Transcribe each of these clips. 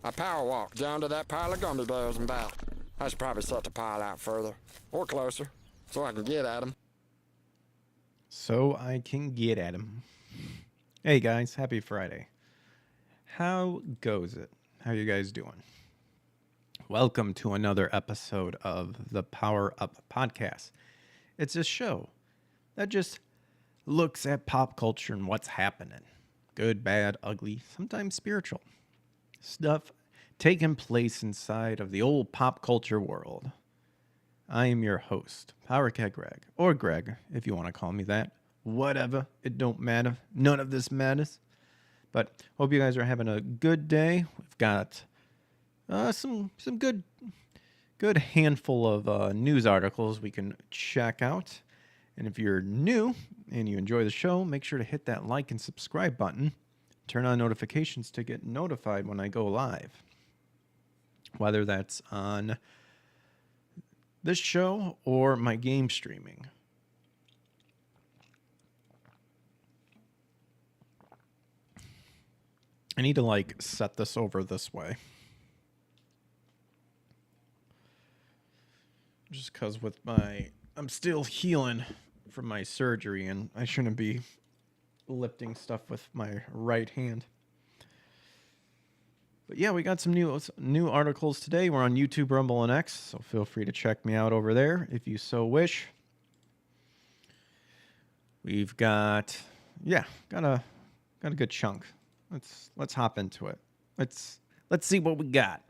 I power walked down to that pile of gummy bears and back. I should probably set the pile out further, or closer, so I can get at them. So I can get at him. Hey guys, happy Friday. How goes it? How you guys doing? Welcome to another episode of the Power Up Podcast. It's a show that just looks at pop culture and what's happening. Good, bad, ugly, sometimes spiritual. Stuff taking place inside of the old pop culture world. I am your host, Power Cat Greg, or Greg, if you want to call me that. Whatever, it don't matter. None of this matters. But hope you guys are having a good day. We've got some good handful of news articles we can check out. And if you're new and you enjoy the show, make sure to hit that like and subscribe button. Turn on notifications to get notified when I go live. Whether that's on this show or my game streaming. I need to set this over this way. Just because I'm still healing from my surgery and I shouldn't be lifting stuff with my right hand. But yeah, we got some new articles today. We're on YouTube, Rumble, and X, so feel free to check me out over there if you so wish. We've got a good chunk. Let's hop into it. Let's see what we got.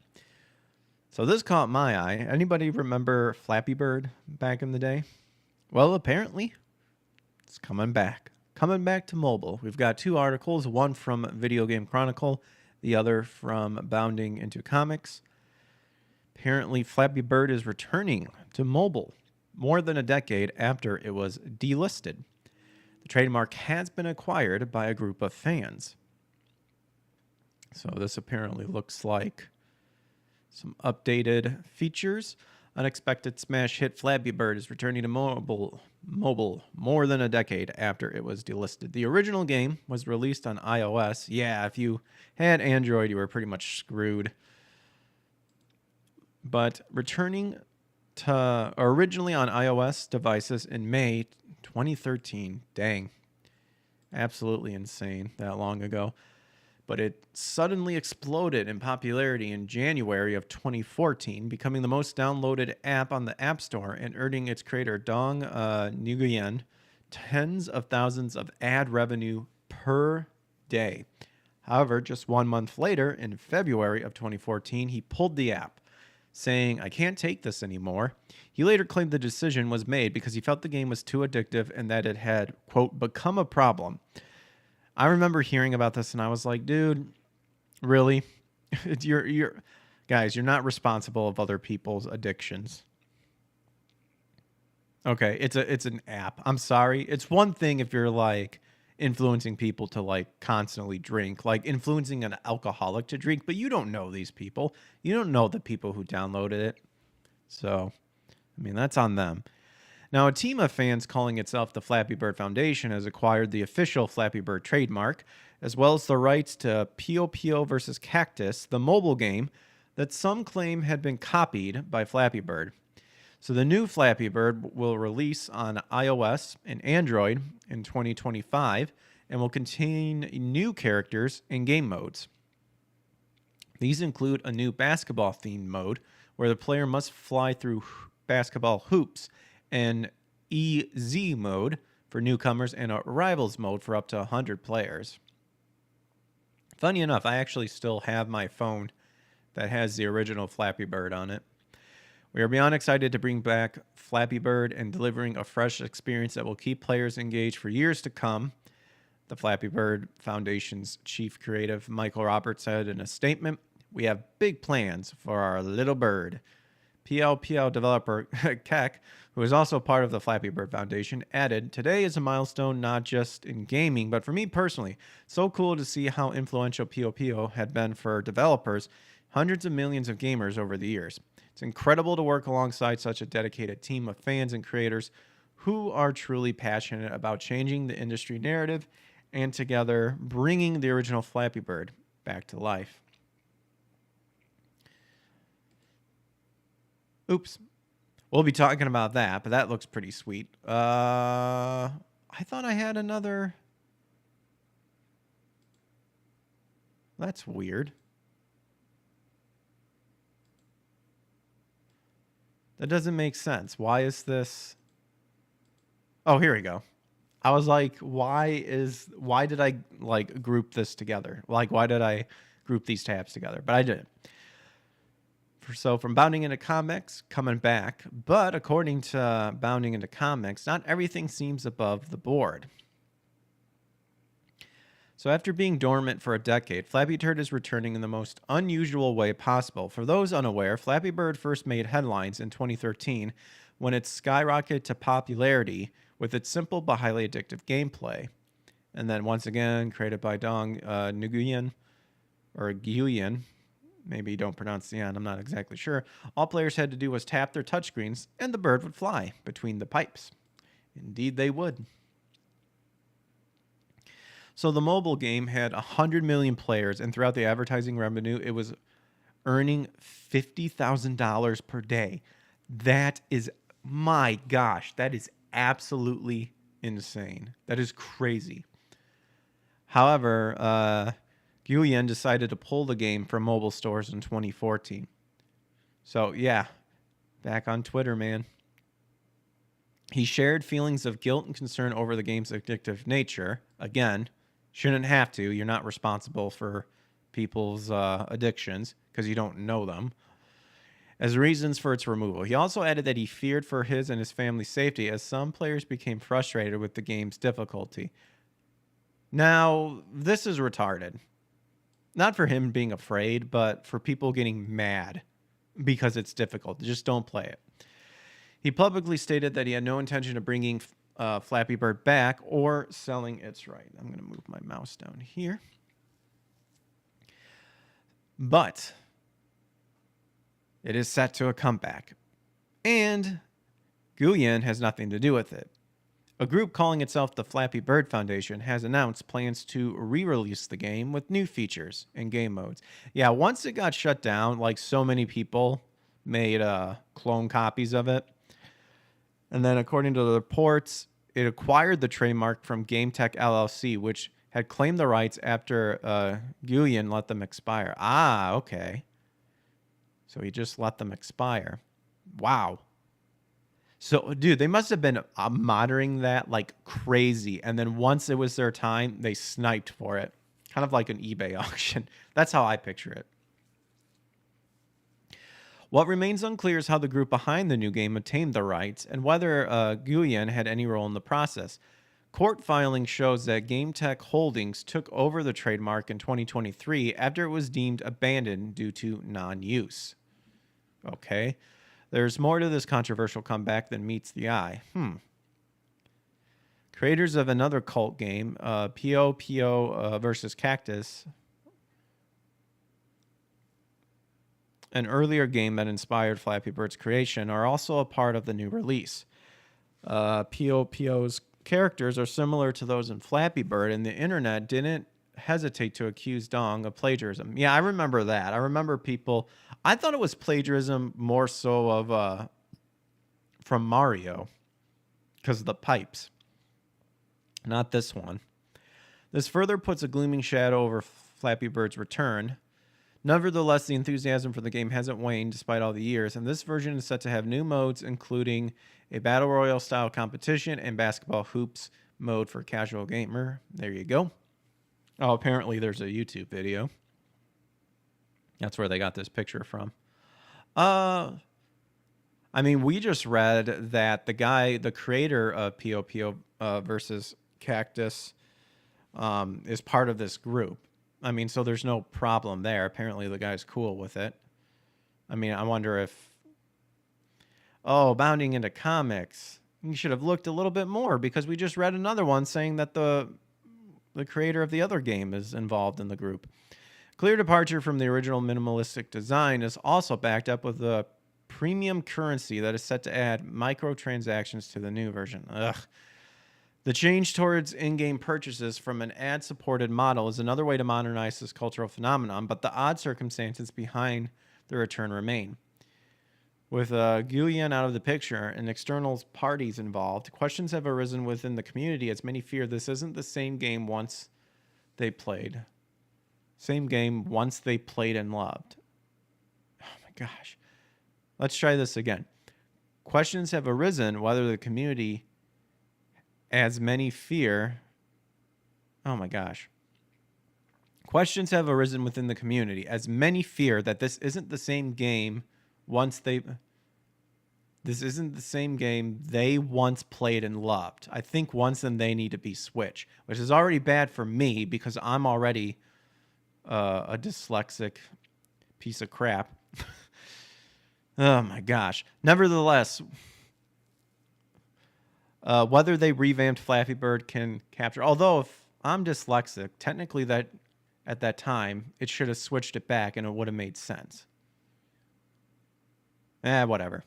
So this caught my eye. Anybody remember Flappy Bird back in the day? Well, apparently it's coming back. Coming back to mobile. We've got two articles, one from Video Game Chronicle, the other from Bounding into Comics. Apparently, Flappy Bird is returning to mobile more than a decade after it was delisted. The trademark has been acquired by a group of fans. So this apparently looks like some updated features. Unexpected smash hit Flappy Bird is returning to mobile more than a decade after it was delisted. The original game was released on iOS. Yeah, if you had Android, you were pretty much screwed. But returning to originally on iOS devices in May 2013. Dang. Absolutely insane that long ago. But it suddenly exploded in popularity in January of 2014, becoming the most downloaded app on the App Store and earning its creator Dong Nguyen tens of thousands of ad revenue per day. However, just 1 month later, in February of 2014, he pulled the app, saying, "I can't take this anymore." He later claimed the decision was made because he felt the game was too addictive and that it had, quote, become a problem. I remember hearing about this and I was like, dude, really? You're guys, you're not responsible of other people's addictions. Okay, it's an app. I'm sorry. It's one thing if you're influencing people to constantly drink, like influencing an alcoholic to drink, but you don't know these people. You don't know the people who downloaded it. So, I mean, that's on them. Now, a team of fans calling itself the Flappy Bird Foundation has acquired the official Flappy Bird trademark, as well as the rights to Pio Pio vs. Cactus, the mobile game that some claim had been copied by Flappy Bird. So the new Flappy Bird will release on iOS and Android in 2025 and will contain new characters and game modes. These include a new basketball-themed mode where the player must fly through basketball hoops, an EZ mode for newcomers, and a rivals mode for up to 100 players. Funny enough, I actually still have my phone that has the original Flappy Bird on it. We are beyond excited to bring back Flappy Bird and delivering a fresh experience that will keep players engaged for years to come, the Flappy Bird Foundation's chief creative, Michael Roberts, said in a statement. "We have big plans for our little bird." PLPL developer Keck, who is also part of the Flappy Bird Foundation, added, "Today is a milestone not just in gaming, but for me personally. So cool to see how influential POPO had been for developers, hundreds of millions of gamers over the years. It's incredible to work alongside such a dedicated team of fans and creators who are truly passionate about changing the industry narrative and together bringing the original Flappy Bird back to life." Oops. We'll be talking about that, but that looks pretty sweet. I thought I had another. That's weird. That doesn't make sense. Why is this? Oh, here we go. I was like, why did I like group this together? Like, why did I group these tabs together? But I did. So from Bounding into Comics, coming back. But according to Bounding into Comics, not everything seems above the board. So after being dormant for a decade, Flappy Bird is returning in the most unusual way possible. For those unaware, Flappy Bird first made headlines in 2013 when it skyrocketed to popularity with its simple but highly addictive gameplay. And then once again, created by Dong Nguyen, or Nguyen, maybe you don't pronounce the N, I'm not exactly sure. All players had to do was tap their touchscreens and the bird would fly between the pipes. Indeed they would. So the mobile game had 100 million players, and throughout the advertising revenue, it was earning $50,000 per day. That is, my gosh, that is absolutely insane. That is crazy. However, Nguyen decided to pull the game from mobile stores in 2014. So yeah, back on Twitter, man. He shared feelings of guilt and concern over the game's addictive nature. Again, shouldn't have to. You're not responsible for people's addictions because you don't know them. As reasons for its removal. He also added that he feared for his and his family's safety as some players became frustrated with the game's difficulty. Now, this is retarded. Not for him being afraid, but for people getting mad because it's difficult. Just don't play it. He publicly stated that he had no intention of bringing Flappy Bird back or selling its right. I'm going to move my mouse down here. But it is set to a comeback. And Nguyen has nothing to do with it. A group calling itself the Flappy Bird Foundation has announced plans to re-release the game with new features and game modes. Yeah, once it got shut down, like so many people made clone copies of it. And then according to the reports, it acquired the trademark from GameTech LLC, which had claimed the rights after Nguyen let them expire. Ah, okay. So he just let them expire. Wow. So, dude, they must have been monitoring that like crazy. And then once it was their time, they sniped for it. Kind of like an eBay auction. That's how I picture it. What remains unclear is how the group behind the new game obtained the rights and whether Nguyen had any role in the process. Court filing shows that GameTech Holdings took over the trademark in 2023 after it was deemed abandoned due to non-use. Okay. There's more to this controversial comeback than meets the eye. Creators of another cult game, P.O.P.O. versus Cactus, an earlier game that inspired Flappy Bird's creation, are also a part of the new release. P.O.P.O.'s characters are similar to those in Flappy Bird, and the internet didn't hesitate to accuse Dong of plagiarism. Yeah, I remember that. I remember people... I thought it was plagiarism more so of from Mario because of the pipes. Not this one. This further puts a glooming shadow over Flappy Bird's return. Nevertheless, the enthusiasm for the game hasn't waned despite all the years, and this version is set to have new modes, including a Battle Royale style competition and basketball hoops mode for casual gamer. There you go. Oh, apparently there's a YouTube video. That's where they got this picture from. I mean, we just read that the creator of P.O.P.O. Versus Cactus is part of this group. I mean, so there's no problem there. Apparently the guy's cool with it. I mean, I wonder if... Oh, Bounding into Comics. You should have looked a little bit more because we just read another one saying that the creator of the other game is involved in the group. Clear departure from the original minimalistic design is also backed up with a premium currency that is set to add microtransactions to the new version. Ugh. The change towards in-game purchases from an ad-supported model is another way to modernize this cultural phenomenon, but the odd circumstances behind the return remain. With Guyan out of the picture and external parties involved, questions have arisen within the community as many fear this isn't the same game once they played. Same game once they played and loved. Oh my gosh. Let's try this again. Questions have arisen whether the community as many fear. Oh my gosh. Questions have arisen within the community as many fear that this isn't the same game once they once played and loved. I think once and they need to be switched, which is already bad for me because I'm already a dyslexic piece of crap. Oh my gosh. Nevertheless, whether they revamped Flappy Bird can capture, although if I'm dyslexic, technically that at that time it should have switched it back and it would have made sense. Whatever.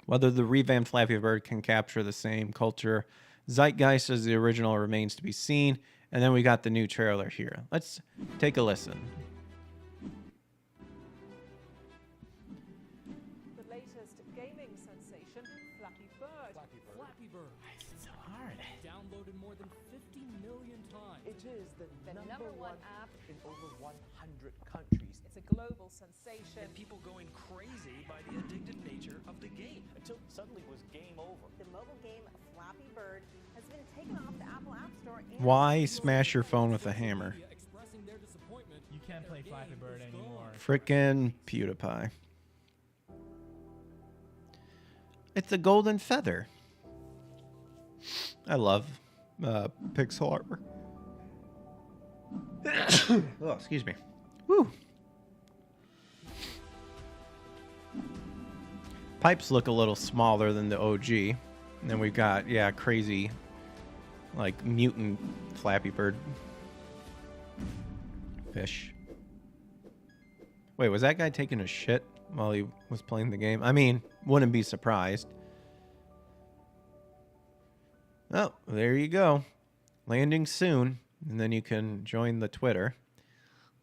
Whether the revamped Flappy Bird can capture the same culture zeitgeist as the original remains to be seen. And then we got the new trailer here. Let's take a listen. The latest gaming sensation, Flappy Bird. Flappy Bird. It's so hard. Downloaded more than 50 million times. It is the number one app in over 100 countries. It's a global sensation. And people going crazy by the addictive nature of the game. Until suddenly it was game over. The mobile game Flappy Bird has been taken off the Apple App Store. And Why smash your phone with a hammer? Expressing their disappointment. You can't play Flappy Bird anymore. Frickin' PewDiePie. It's a golden feather. I love pixel artwork. Oh, excuse me. Woo. Pipes look a little smaller than the OG. And then we've got, crazy, like, mutant Flappy Bird fish. Wait, was that guy taking a shit while he was playing the game? I mean, wouldn't be surprised. Oh, there you go. Landing soon. And then you can join the Twitter.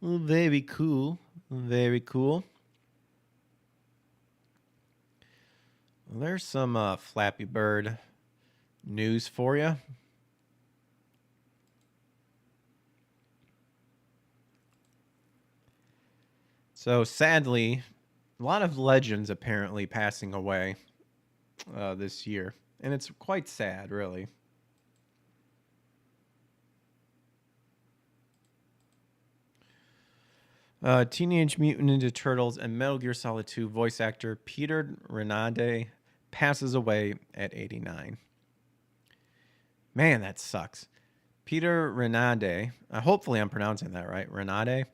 Oh, very cool. Very cool. Well, there's some Flappy Bird news for you. So sadly, a lot of legends apparently passing away this year. And it's quite sad, really. Teenage Mutant Ninja Turtles and Metal Gear Solid 2 voice actor Peter Renade passes away at 89. Man, that sucks. Peter Renade, hopefully I'm pronouncing that right, Renade,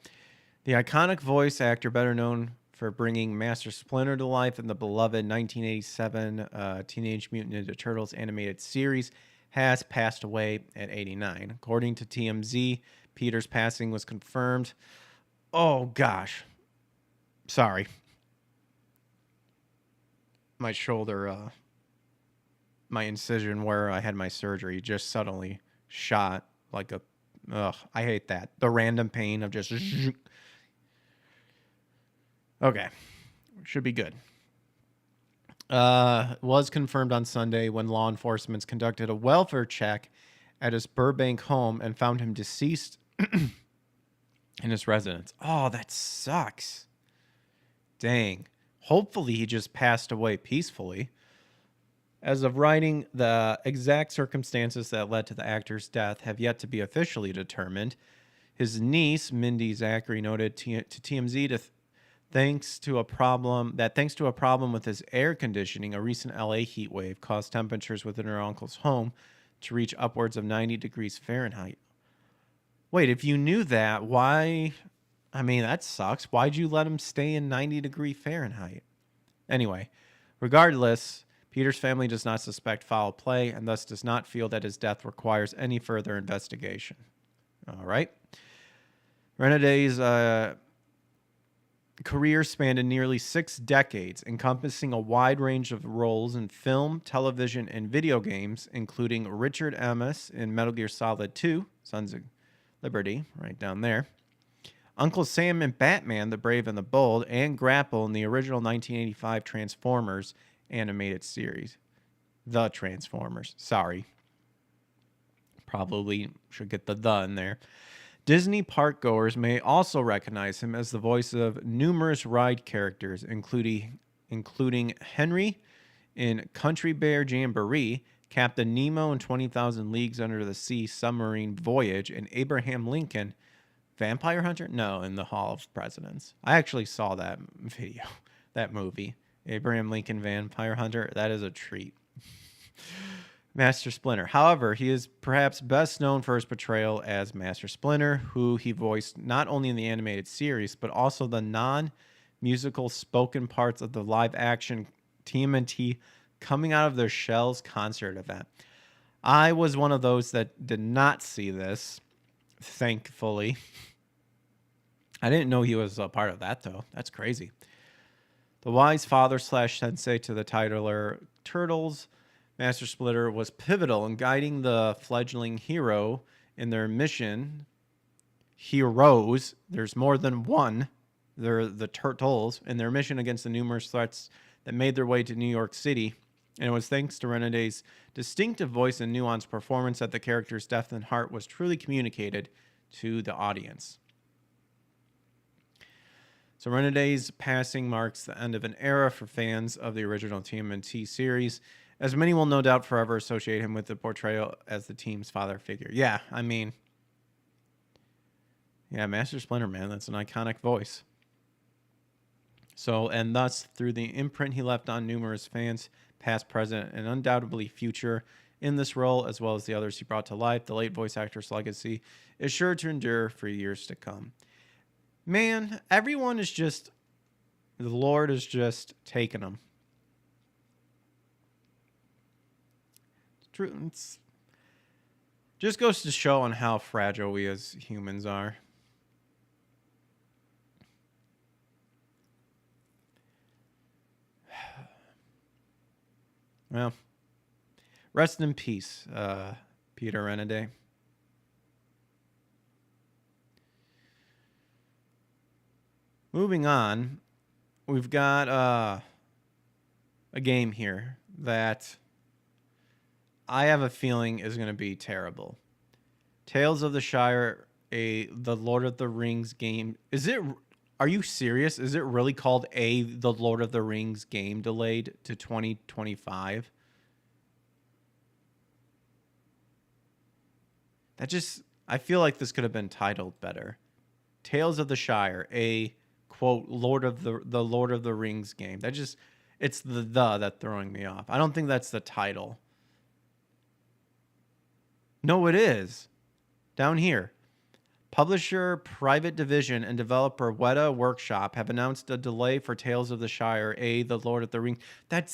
the iconic voice actor better known for bringing Master Splinter to life in the beloved 1987 Teenage Mutant Ninja Turtles animated series, has passed away at 89. According to TMZ, Peter's passing was confirmed. Oh, gosh. Sorry. My shoulder, my incision where I had my surgery just suddenly shot like a... Ugh, I hate that. The random pain of just... Okay. Should be good. Was confirmed on Sunday when law enforcement conducted a welfare check at his Burbank home and found him deceased in his residence. Oh, that sucks. Dang. Hopefully he just passed away peacefully. As of writing, the exact circumstances that led to the actor's death have yet to be officially determined. His niece, Mindy Zachary, noted to TMZ thanks to a problem with his air conditioning, a recent LA heat wave caused temperatures within her uncle's home to reach upwards of 90 degrees Fahrenheit. Wait, if you knew that, why? I mean, that sucks. Why'd you let him stay in 90-degree Fahrenheit? Anyway, regardless, Peter's family does not suspect foul play and thus does not feel that his death requires any further investigation. All right. Renade's career spanned nearly 6 decades, encompassing a wide range of roles in film, television, and video games, including Richard Amos in Metal Gear Solid 2, Sons of Liberty, right down there. Uncle Sam in Batman, The Brave and the Bold, and Grapple in the original 1985 Transformers animated series. The Transformers. Sorry. Probably should get the in there. Disney park goers may also recognize him as the voice of numerous ride characters, including Henry in Country Bear Jamboree, Captain Nemo in 20,000 Leagues Under the Sea Submarine Voyage, and Abraham Lincoln, Vampire Hunter? No, in the Hall of Presidents. I actually saw that video, that movie. Abraham Lincoln, Vampire Hunter. That is a treat. Master Splinter. However, he is perhaps best known for his portrayal as Master Splinter, who he voiced not only in the animated series, but also the non-musical spoken parts of the live-action TMNT Coming Out of Their Shells concert event. I was one of those that did not see this, thankfully. I didn't know he was a part of that, though. That's crazy. The wise father / sensei to the titular Turtles, Master Splinter was pivotal in guiding the fledgling hero in their mission. Heroes, there's more than one. They're the Turtles, in their mission against the numerous threats that made their way to New York City. And it was thanks to Renede's distinctive voice and nuanced performance that the character's depth and heart was truly communicated to the audience. So Renede's passing marks the end of an era for fans of the original TMNT series, as many will no doubt forever associate him with the portrayal as the team's father figure. Yeah, I mean, yeah, Master Splinter, man, that's an iconic voice. So, and thus, through the imprint he left on numerous fans, past, present, and undoubtedly future, in this role, as well as the others he brought to life, the late voice actor's legacy is sure to endure for years to come. Man, everyone is just, the Lord is just taking them. It's just goes to show on how fragile we as humans are. Well, rest in peace, Peter Renede. Moving on, we've got a game here that I have a feeling is going to be terrible. Tales of the Shire, the Lord of the Rings game. Are you serious? Is it really called the Lord of the Rings game delayed to 2025? I feel like this could have been titled better. Tales of the Shire, a quote Lord of the Rings game. It's the that's throwing me off. I don't think that's the title. No, it is. Down here. Publisher, Private Division, and developer Weta Workshop have announced a delay for Tales of the Shire, the Lord of the Rings. That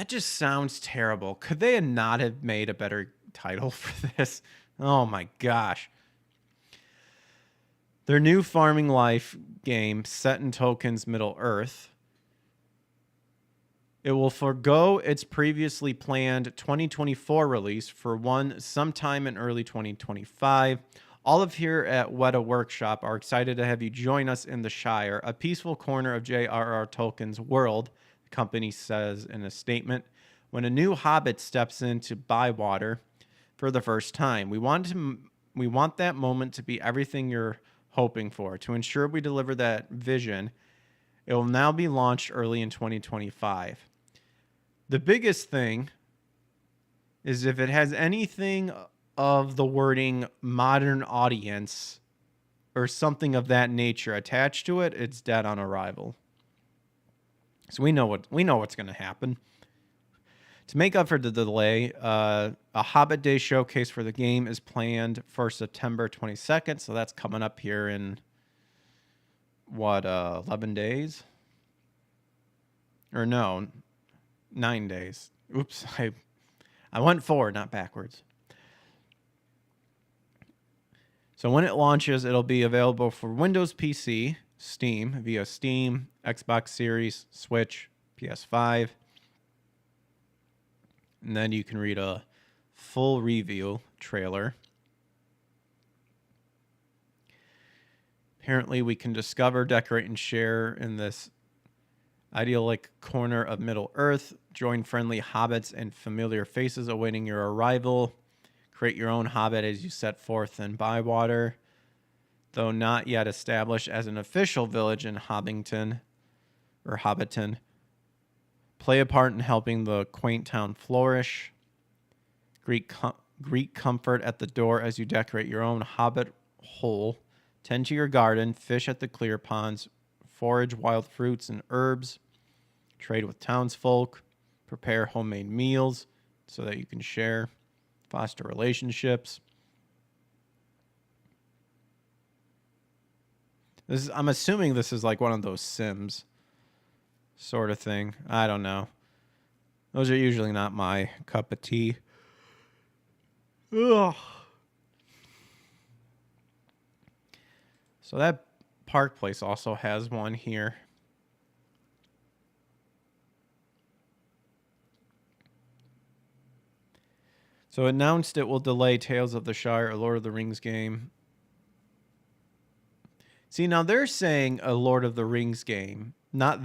just sounds terrible. Could they not have made a better title for this? Oh my gosh. Their new farming life game set in Tolkien's Middle-earth. It will forgo its previously planned 2024 release for one sometime in early 2025. All of here at Weta Workshop are excited to have you join us in the Shire, a peaceful corner of J.R.R. Tolkien's world, the company says in a statement. When a new hobbit steps into Bywater for the first time, we want that moment to be everything you're hoping for. To ensure we deliver that vision, it will now be launched early in 2025. The biggest thing is if it has anything of the wording modern audience or something of that nature attached to it, it's dead on arrival. So we know what's going to happen. To make up for the delay, a Hobbit Day showcase for the game is planned for September 22nd, so that's coming up here in 11 days? Or no, 9 days. Oops, I went forward, not backwards. So when it launches, it'll be available for Windows PC, Steam, via Steam, Xbox Series, Switch, PS5. And then you can read a full review trailer. Apparently, we can discover, decorate, and share in this idyllic corner of Middle Earth. Join friendly hobbits and familiar faces awaiting your arrival. Create your own hobbit as you set forth in Bywater. Though not yet established as an official village in Hobbiton, play a part in helping the quaint town flourish. Greet comfort at the door as you decorate your own hobbit hole. Tend to your garden, fish at the clear ponds, forage wild fruits and herbs, trade with townsfolk, prepare homemade meals so that you can share, foster relationships. I'm assuming this is like one of those Sims sort of thing. I don't know. Those are usually not my cup of tea. Ugh. So that Park Place also has one here. So announced it will delay Tales of the Shire, a Lord of the Rings game. See, now they're saying a Lord of the Rings game, not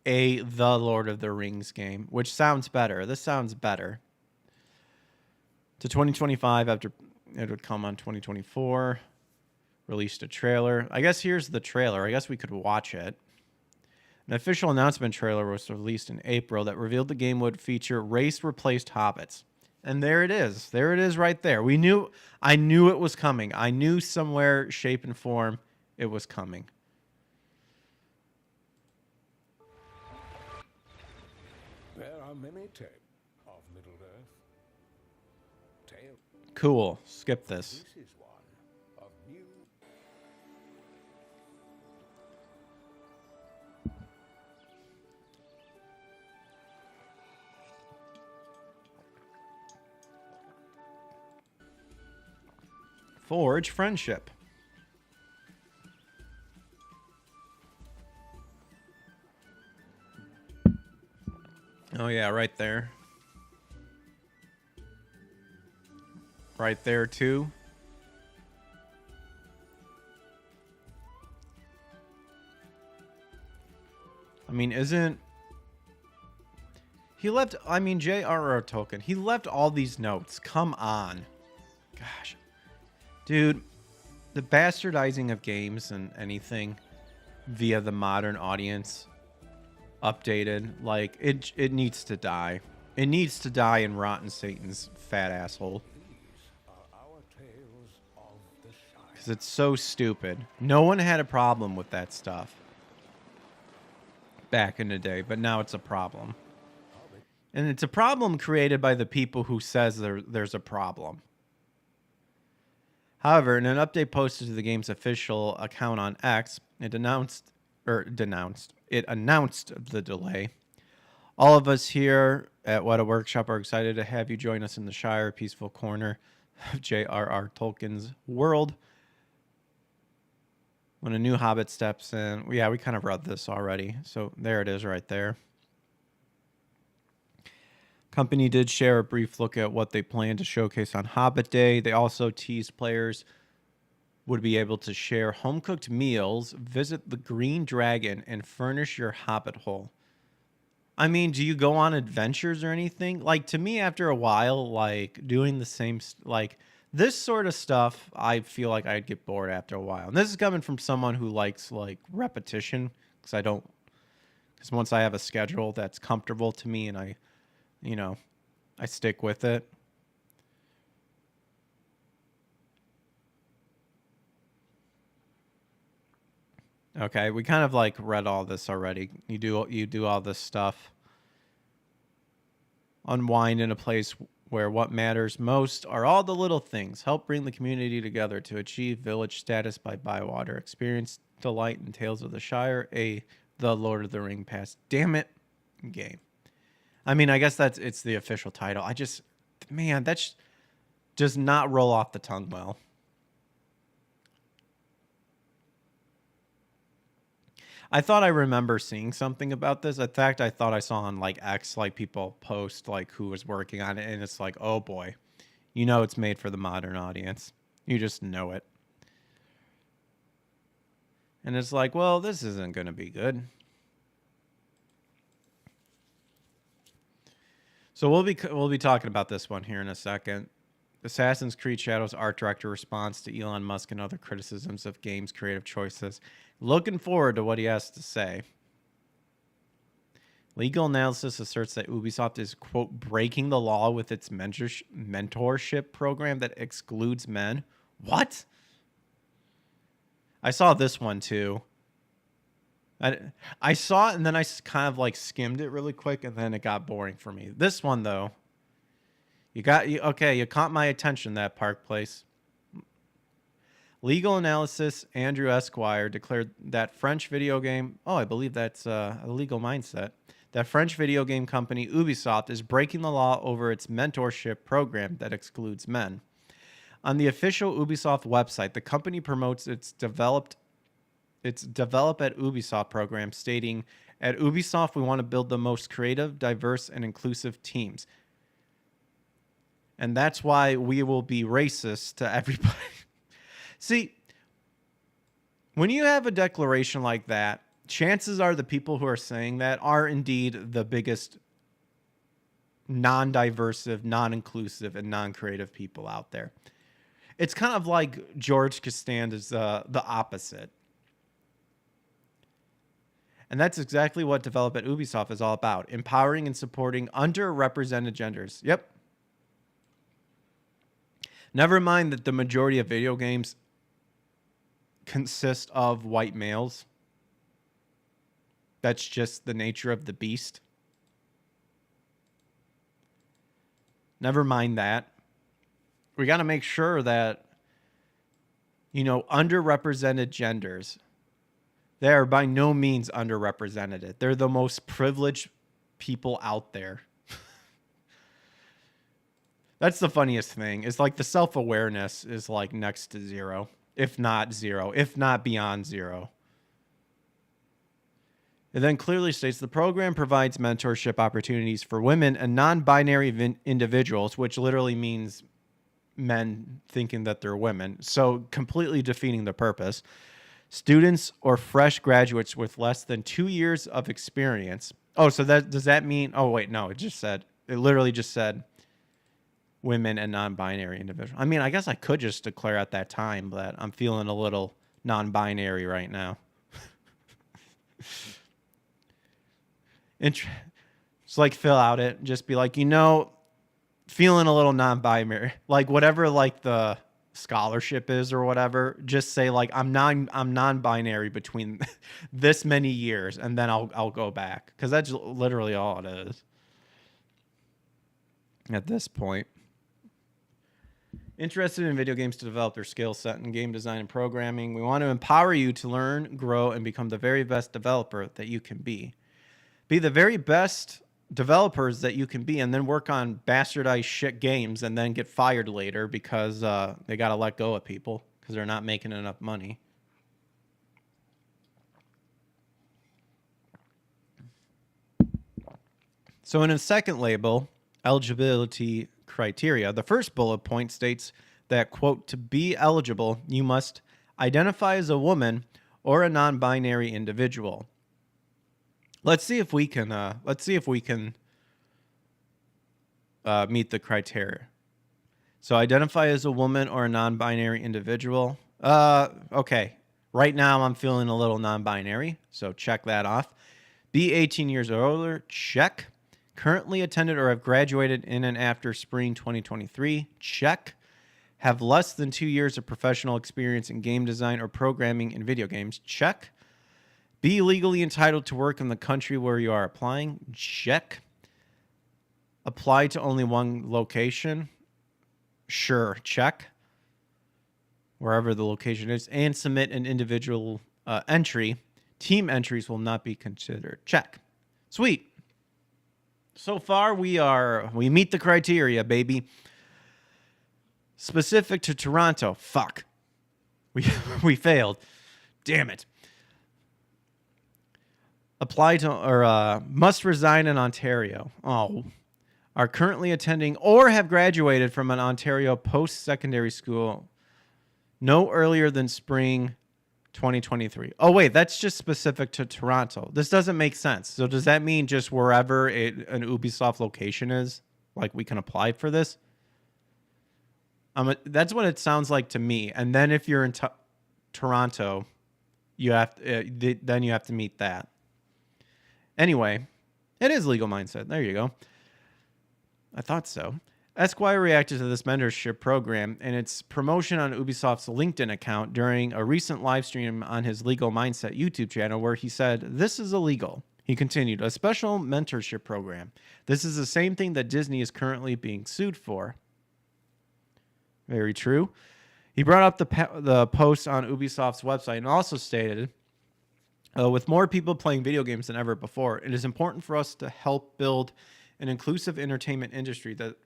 a the Lord of the Rings game, which sounds better. This sounds better. To 2025 after it would come on 2024. Released a trailer. I guess here's the trailer. I guess we could watch it. An official announcement trailer was released in April that revealed the game would feature race-replaced hobbits. And there it is. There it is right there. I knew it was coming. I knew somewhere, shape, and form it was coming. There are many tales of Middle Earth. Tale. Cool. Skip this. This is one of new. Forge friendship. Oh yeah, right there. Right there too. I mean, isn't he left? I mean, J.R.R. Tolkien. He left all these notes. Come on, gosh, dude. The bastardizing of games and anything via the modern audience, updated, like it needs to die. It needs to die in rotten Satan's fat asshole. Because it's so stupid. No one had a problem with that stuff back in the day, but now it's a problem. And it's a problem created by the people who says there's a problem. However, in an update posted to the game's official account on X, it announced the delay. All of us here at What a Workshop are excited to have you join us in the Shire, a peaceful corner of J.R.R. Tolkien's world. When a new hobbit steps in, yeah, we kind of read this already. So there it is right there. Company did share a brief look at what they plan to showcase on Hobbit Day. They also teased players would be able to share home-cooked meals, visit the Green Dragon, and furnish your hobbit hole. I mean, do you go on adventures or anything? Like, to me, after a while, like, doing the same, like, this sort of stuff, I feel like I'd get bored after a while. And this is coming from someone who likes, like, repetition, because once I have a schedule that's comfortable to me and I stick with it. Okay, we kind of like read all this already. You do all this stuff. Unwind in a place where what matters most are all the little things. Help bring the community together to achieve village status by Bywater. Experience delight in Tales of the Shire, The Lord of the Ring Pass. Damn it, game. I mean, I guess it's the official title. That does not roll off the tongue well. I thought I remember seeing something about this. In fact, I thought I saw on like X, like people post like who was working on it, and it's like, oh boy, it's made for the modern audience. You just know it. And it's like, well, this isn't going to be good. So we'll be talking about this one here in a second. Assassin's Creed Shadows art director responds to Elon Musk and other criticisms of games' creative choices. Looking forward to what he has to say. Legal analysis asserts that Ubisoft is, quote, breaking the law with its mentorship program that excludes men. What? I saw this one too. I saw it and then I kind of like skimmed it really quick and then it got boring for me. This one though, you caught my attention, that Park Place. Legal analysis Andrew Esquire declared that French video game, I believe that's a legal mindset, that French video game company Ubisoft is breaking the law over its mentorship program that excludes men. On the official Ubisoft website, the company promotes its Develop at Ubisoft program, stating, "At Ubisoft, we want to build the most creative, diverse, and inclusive teams. And that's why we will be racist to everybody." See, when you have a declaration like that, chances are the people who are saying that are indeed the biggest non-diversive, non-inclusive, and non-creative people out there. It's kind of like George Costanza's the opposite. And that's exactly what Develop at Ubisoft is all about. Empowering and supporting underrepresented genders. Yep. Never mind that the majority of video games consist of white males. That's just the nature of the beast. Never mind that. We got to make sure that, underrepresented genders, they are by no means underrepresented. They're the most privileged people out there. That's the funniest thing. It's like the self-awareness is like next to zero, if not beyond zero. It then clearly states the program provides mentorship opportunities for women and non-binary individuals, which literally means men thinking that they're women. So completely defeating the purpose. Students or fresh graduates with less than 2 years of experience. Oh, so does that mean? Oh, wait, no. It literally just said women and non-binary individuals. I mean, I guess I could just declare at that time that I'm feeling a little non-binary right now. It's like fill out it. Just be like, feeling a little non-binary. Like whatever like the scholarship is or whatever. Just say like I'm non-binary between this many years, and then I'll go back, because that's literally all it is at this point. Interested in video games to develop their skill set in game design and programming? We want to empower you to learn, grow, and become the very best developer that you can be. Be the very best developers that you can be, and then work on bastardized shit games and then get fired later because they got to let go of people because they're not making enough money. So in a second label, eligibility criteria, the first bullet point states that, quote, to be eligible, you must identify as a woman or a non-binary individual. Let's see if we can meet the criteria. So identify as a woman or a non-binary individual. Okay. Right now I'm feeling a little non-binary, so check that off. Be 18 years or older, check. Currently attended or have graduated in and after spring 2023, check. Have less than 2 years of professional experience in game design or programming in video games, check. Be legally entitled to work in the country where you are applying, check. Apply to only one location, sure, check. Wherever the location is, and submit an individual entry. Team entries will not be considered, check. Sweet. So far, we meet the criteria, baby. Specific to Toronto, fuck. We failed. Damn it. Apply to, or must reside in Ontario. Oh. Are currently attending or have graduated from an Ontario post-secondary school no earlier than spring 2023. Oh, wait, that's just specific to Toronto. This doesn't make sense. So does that mean just wherever an Ubisoft location is, like we can apply for this? That's what it sounds like to me. And then if you're in Toronto, you have then you have to meet that. Anyway, it is legal mindset. There you go. I thought so. Esquire reacted to this mentorship program and its promotion on Ubisoft's LinkedIn account during a recent live stream on his Legal Mindset YouTube channel where he said, "This is illegal." He continued, "A special mentorship program. This is the same thing that Disney is currently being sued for." Very true. He brought up the post on Ubisoft's website and also stated, with more people playing video games than ever before, it is important for us to help build an inclusive entertainment industry that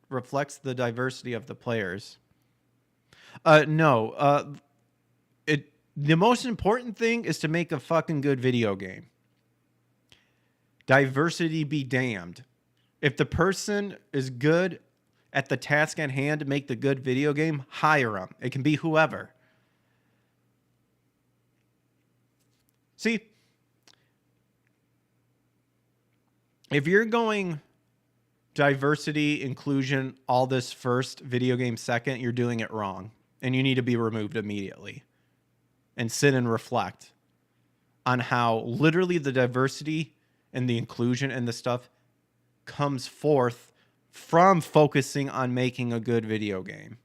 reflects the diversity of the players. No. The most important thing is to make a fucking good video game. Diversity be damned. If the person is good at the task at hand to make the good video game, hire them. It can be whoever. See, if you're going diversity, inclusion, all this first, video game second, you're doing it wrong. And you need to be removed immediately. And sit and reflect on how literally the diversity and the inclusion and the stuff comes forth from focusing on making a good video game.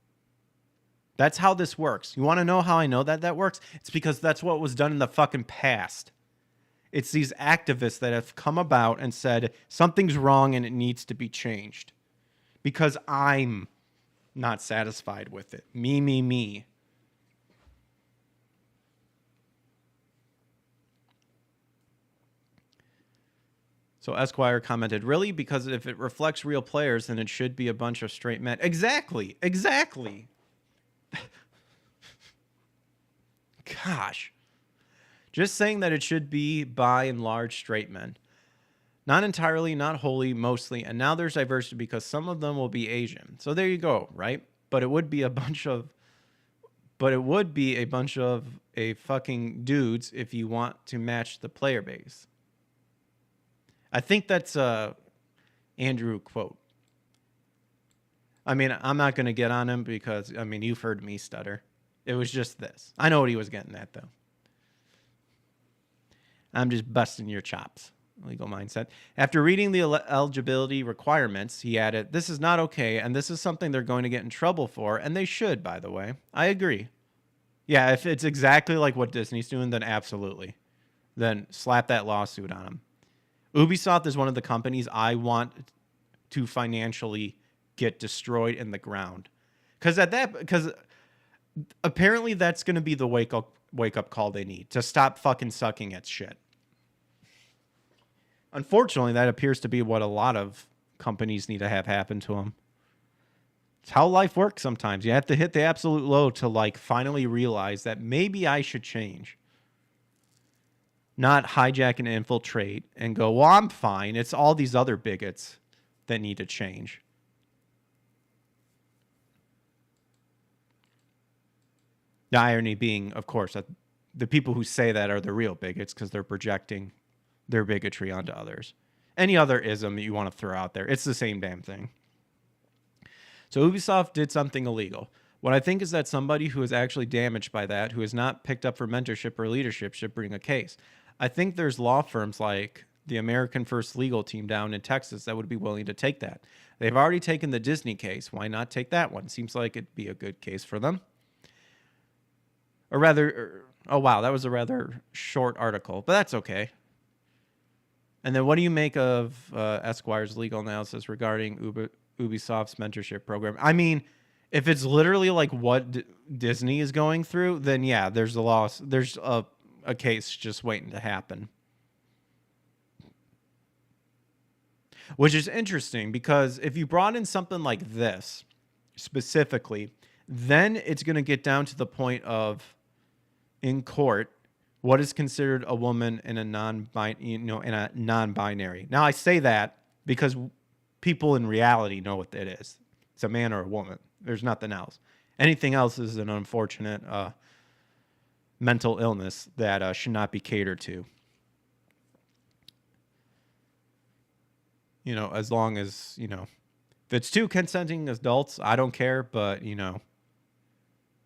That's how this works. You want to know how I know that works? It's because that's what was done in the fucking past. It's these activists that have come about and said something's wrong and it needs to be changed. Because I'm not satisfied with it. Me. So Esquire commented, "Really? Because if it reflects real players, then it should be a bunch of straight men." Exactly. Gosh. Just saying that it should be by and large straight men. Not entirely, not wholly, mostly. And now there's diversity because some of them will be Asian. So there you go, right? But it would be a bunch of a fucking dudes if you want to match the player base. I think that's a Andrew quote. I mean, I'm not going to get on him because, I mean, you've heard me stutter. It was just this. I know what he was getting at, though. I'm just busting your chops. Legal mindset. After reading the eligibility requirements, he added, "This is not okay, and this is something they're going to get in trouble for, and they should, by the way." I agree. Yeah, if it's exactly like what Disney's doing, then absolutely. Then slap that lawsuit on them. Ubisoft is one of the companies I want to financially get destroyed in the ground. Because apparently that's going to be the wake up call they need to stop fucking sucking at shit. Unfortunately, that appears to be what a lot of companies need to have happen to them. It's how life works sometimes. You have to hit the absolute low to like finally realize that maybe I should change. Not hijack and infiltrate and go, "Well, I'm fine. It's all these other bigots that need to change." The irony being, of course, that the people who say that are the real bigots because they're projecting their bigotry onto others. Any other ism that you want to throw out there, it's the same damn thing. So Ubisoft did something illegal. What I think is that somebody who is actually damaged by that, who is not picked up for mentorship or leadership, should bring a case. I think there's law firms like the American First Legal Team down in Texas that would be willing to take that. They've already taken the Disney case. Why not take that one? Seems like it'd be a good case for them. Or rather, oh wow, that was a rather short article, but that's okay. And then what do you make of Esquire's legal analysis regarding Ubisoft's mentorship program? I mean, if it's literally like what Disney is going through, then yeah, there's a loss. There's a case just waiting to happen. Which is interesting because if you brought in something like this specifically, then it's going to get down to the point of in court what is considered a woman in a non-binary. Now I say that because people in reality know what it is. It's a man or a woman. There's nothing else. Anything else is an unfortunate mental illness that should not be catered to. You know, as long as, you know, if it's two consenting adults, I don't care, but, you know,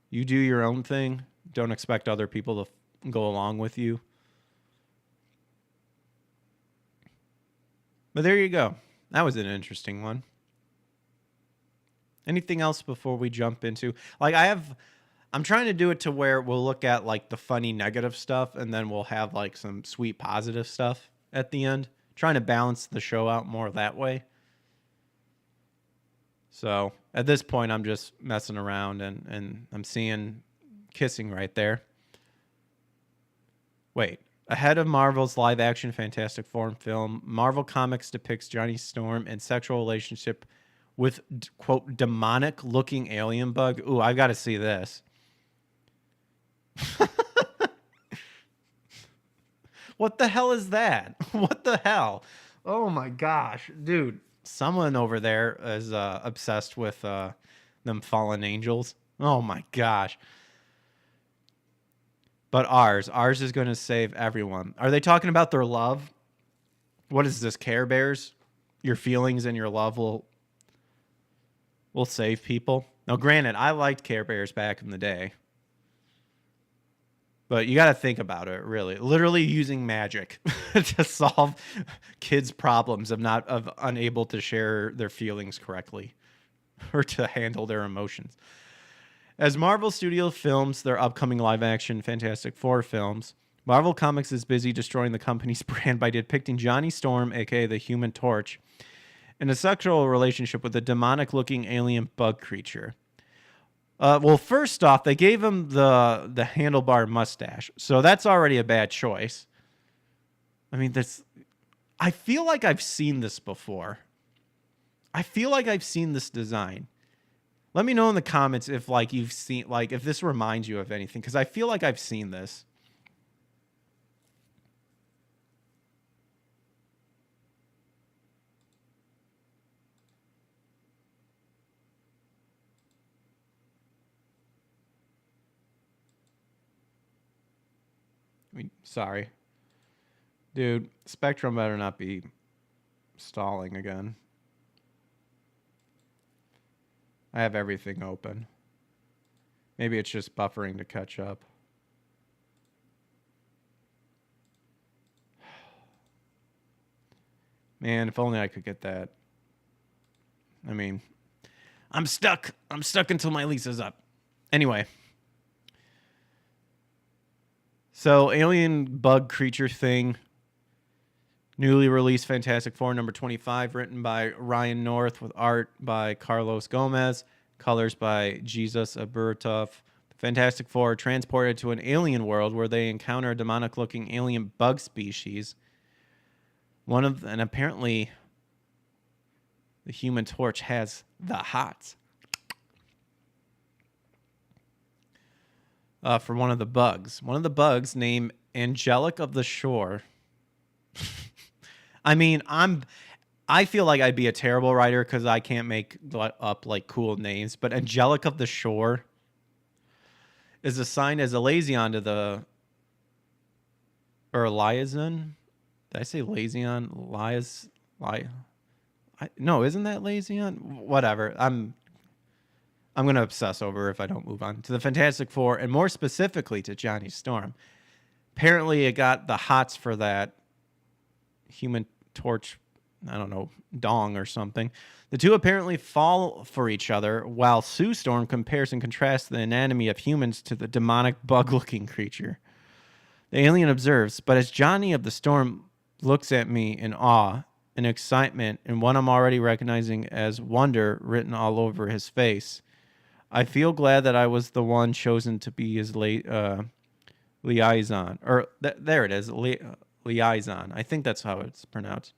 you do your own thing. Don't expect other people to go along with you. But there you go. That was an interesting one. Anything else before we jump into, like, I'm trying to do it to where we'll look at like the funny negative stuff and then we'll have like some sweet positive stuff at the end. Trying to balance the show out more that way. So at this point, I'm just messing around and I'm seeing kissing right there. Wait, ahead of Marvel's live-action Fantastic Four film, Marvel Comics depicts Johnny Storm in sexual relationship with, quote, demonic-looking alien bug. Ooh, I got to see this. What the hell is that? What the hell? Oh, my gosh. Dude, someone over there is obsessed with them fallen angels. Oh, my gosh. But ours is going to save everyone. Are they talking about their love? What is this, Care Bears? Your feelings and your love will save people. Now, granted, I liked Care Bears back in the day. But you got to think about it, really. Literally using magic to solve kids' problems of unable to share their feelings correctly or to handle their emotions. As Marvel Studios films their upcoming live-action Fantastic Four films, Marvel Comics is busy destroying the company's brand by depicting Johnny Storm, a.k.a. the Human Torch, in a sexual relationship with a demonic-looking alien bug creature. Well, first off, they gave him the handlebar mustache, so that's already a bad choice. I mean, I feel like I've seen this before. I feel like I've seen this design. Let me know in the comments if like you've seen, like if this reminds you of anything, because I feel like I've seen this. I mean, sorry. Dude, Spectrum better not be stalling again. I have everything open. Maybe it's just buffering to catch up. Man, if only I could get that. I mean, I'm stuck. I'm stuck until my lease is up. Anyway. So, alien bug creature thing. Newly released Fantastic Four number 25, written by Ryan North with art by Carlos Gomez, colors by Jesus Aburtov. The Fantastic Four are transported to an alien world where they encounter a demonic-looking alien bug species. And apparently the Human Torch has the hots. For one of the bugs. One of the bugs named Angelic of the Shore. I mean, I feel like I'd be a terrible writer because I can't make up like cool names, but Angelic of the Shore is assigned as a liaison to the liaison. Did I say liaison? No, isn't that liaison? Whatever. I'm going to obsess over if I don't move on. To the Fantastic Four, and more specifically to Johnny Storm. Apparently, it got the hots for that Human Torch, I don't know, dong or something. The two apparently fall for each other, while Sue Storm compares and contrasts the anatomy of humans to the demonic bug-looking creature. The alien observes, but as Johnny of the Storm looks at me in awe and excitement and what I'm already recognizing as wonder written all over his face, I feel glad that I was the one chosen to be his liaison. Or there it is, liaison. I think that's how it's pronounced.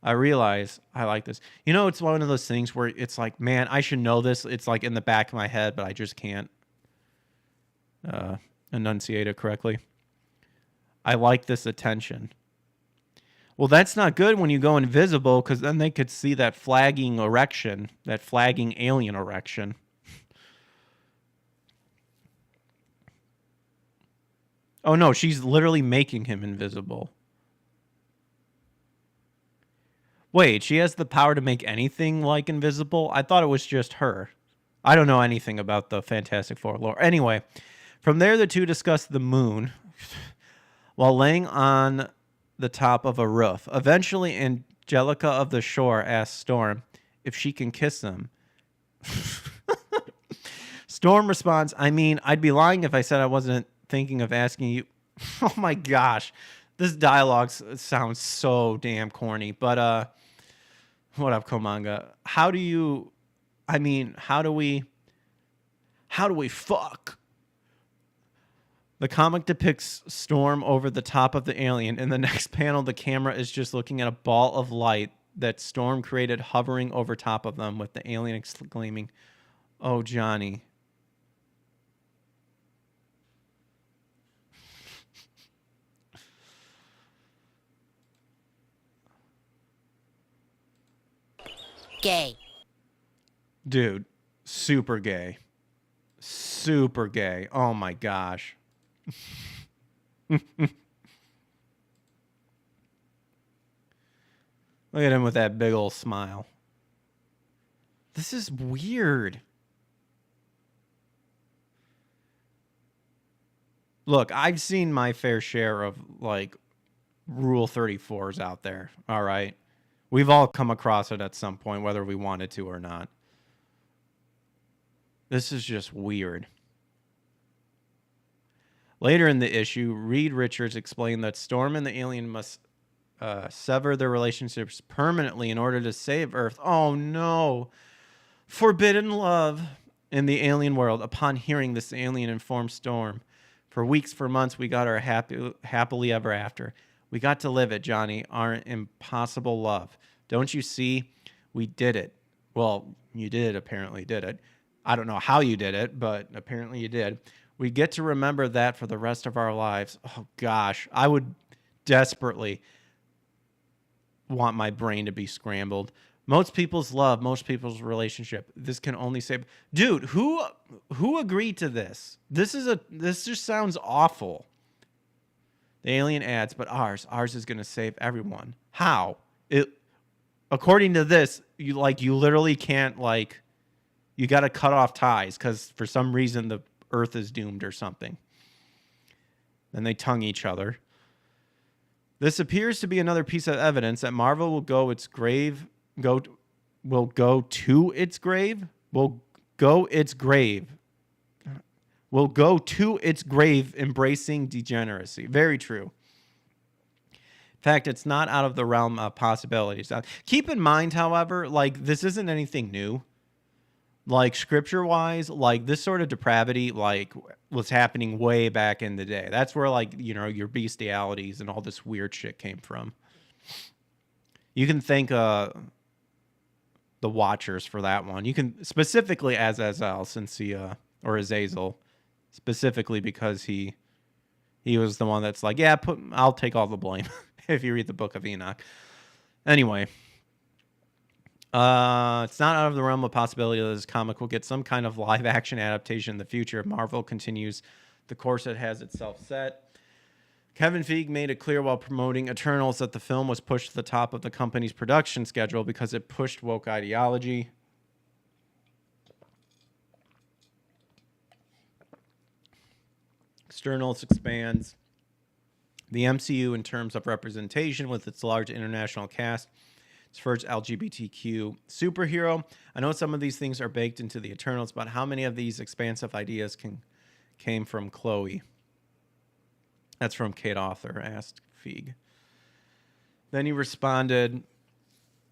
I realize I like this. You know, it's one of those things where it's like, man, I should know this. It's like in the back of my head, but I just can't enunciate it correctly. I like this attention. Well, that's not good when you go invisible, because then they could see that flagging erection, that flagging alien erection. Oh no, she's literally making him invisible. Wait, she has the power to make anything like invisible? I thought it was just her. I don't know anything about the Fantastic Four lore. Anyway, from there the two discuss the moon while laying on the top of a roof. Eventually, Angelica of the Shore asks Storm if she can kiss them. Storm responds, I mean, I'd be lying if I said I wasn't thinking of asking you. Oh my gosh. This dialogue sounds so damn corny. But, what up, Komanga? How do we fuck? The comic depicts Storm over the top of the alien. In the next panel, the camera is just looking at a ball of light that Storm created hovering over top of them with the alien exclaiming, "Oh, Johnny." Gay. Dude, super gay. Super gay. Oh my gosh. Look at him with that big old smile. This is weird. Look, I've seen my fair share of, like, Rule 34s out there, all right? We've all come across it at some point, whether we wanted to or not. This is just weird. Later in the issue, Reed Richards explained that Storm and the alien must sever their relationships permanently in order to save Earth. Oh no! Forbidden love in the alien world. Upon hearing this, the alien informed Storm, for weeks, for months, we got our happily ever after. We got to live it, Johnny, our impossible love. Don't you see? We did it. Well, you did apparently did it. I don't know how you did it, but apparently you did. We get to remember that for the rest of our lives. Oh, gosh. I would desperately want my brain to be scrambled. Most people's love, most people's relationship. This can only save. Dude, who agreed to this? This just sounds awful. The alien adds, but ours is going to save everyone. How? According to this, you literally can't, you got to cut off ties because for some reason the Earth is doomed or something. Then they tongue each other. This appears to be another piece of evidence that Marvel will go to its grave, embracing degeneracy. Very true. In fact, it's not out of the realm of possibilities. Keep in mind, however, this isn't anything new. Scripture-wise, this sort of depravity, was happening way back in the day. That's where, your bestialities and all this weird shit came from. You can thank the Watchers for that one. You can specifically Azazel, or Azazel, specifically because he was the one that's I'll take all the blame if you read the Book of Enoch. Anyway. It's not out of the realm of possibility that this comic will get some kind of live action adaptation in the future if Marvel continues the course it has itself set. Kevin Feige made it clear while promoting Eternals that the film was pushed to the top of the company's production schedule because it pushed woke ideology. Eternals expands the MCU in terms of representation with its large international cast. Its first LGBTQ superhero. I know some of these things are baked into the Eternals, but how many of these expansive ideas came from Chloe? That's from Kate Author, asked Feig. Then he responded,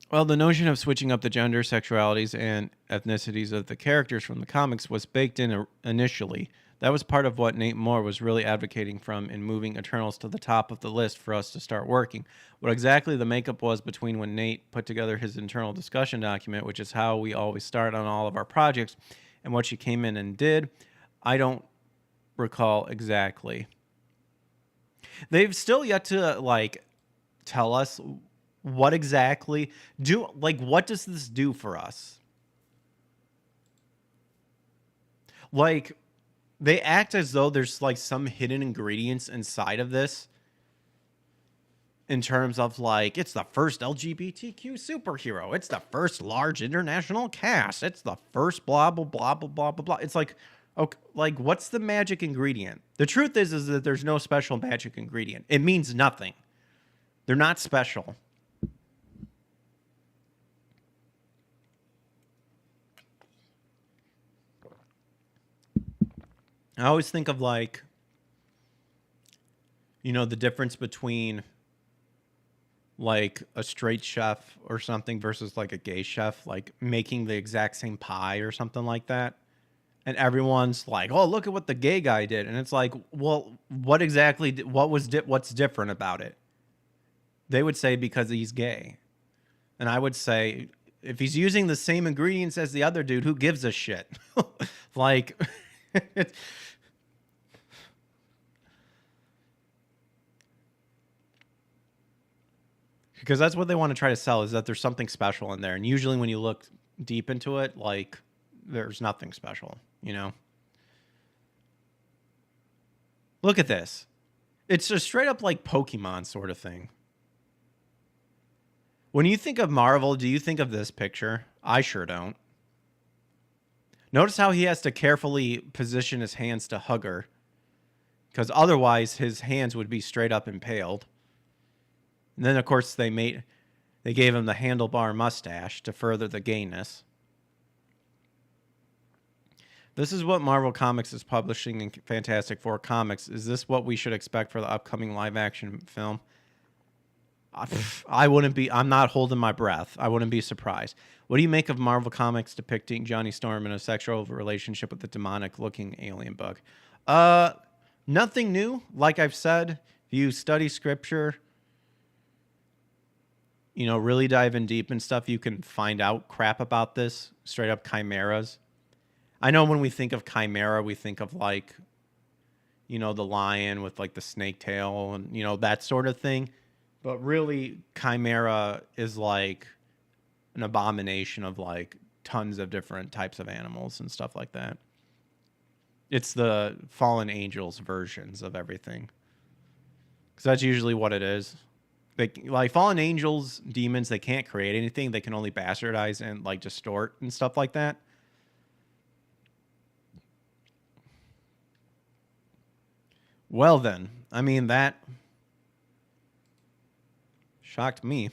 well, the notion of switching up the gender, sexualities, and ethnicities of the characters from the comics was baked in initially. That was part of what Nate Moore was really advocating from in moving Eternals to the top of the list for us to start working. What exactly the makeup was between when Nate put together his internal discussion document, which is how we always start on all of our projects, and what she came in and did, I don't recall exactly. They've still yet to, tell us what exactly what does this do for us? they act as though there's like some hidden ingredients inside of this in terms of like, it's the first LGBTQ superhero. It's the first large international cast. It's the first blah, blah, blah, blah, blah, blah, blah. It's like, okay, like what's the magic ingredient? The truth is that there's no special magic ingredient. It means nothing. They're not special. I always think of like, you know, the difference between like a straight chef or something versus like a gay chef, like making the exact same pie or something like that. And everyone's like, "Oh, look at what the gay guy did." And it's like, "Well, what exactly what's different about it?" They would say because he's gay. And I would say if he's using the same ingredients as the other dude, who gives a shit? Like because that's what they want to try to sell, is that there's something special in there. And usually when you look deep into it, like there's nothing special, you know? Look at this. It's a straight up like Pokemon sort of thing. When you think of Marvel, do you think of this picture? I sure don't. Notice how he has to carefully position his hands to hug her, because otherwise his hands would be straight up impaled. And then, of course, they gave him the handlebar mustache to further the gayness. This is what Marvel Comics is publishing in Fantastic Four Comics. Is this what we should expect for the upcoming live-action film? I wouldn't be. I'm not holding my breath. I wouldn't be surprised. What do you make of Marvel Comics depicting Johnny Storm in a sexual relationship with a demonic-looking alien bug? Nothing new. Like I've said, if you study scripture, you know, really dive in deep and stuff, you can find out crap about this. Straight up chimeras. I know when we think of chimera, we think of like, you know, the lion with like the snake tail and, you know, that sort of thing. But really, chimera is like an abomination of like tons of different types of animals and stuff like that. It's the fallen angels versions of everything. Because that's usually what it is. They, like fallen angels, demons, they can't create anything. They can only bastardize and like distort and stuff like that. Well then, I mean, that shocked me.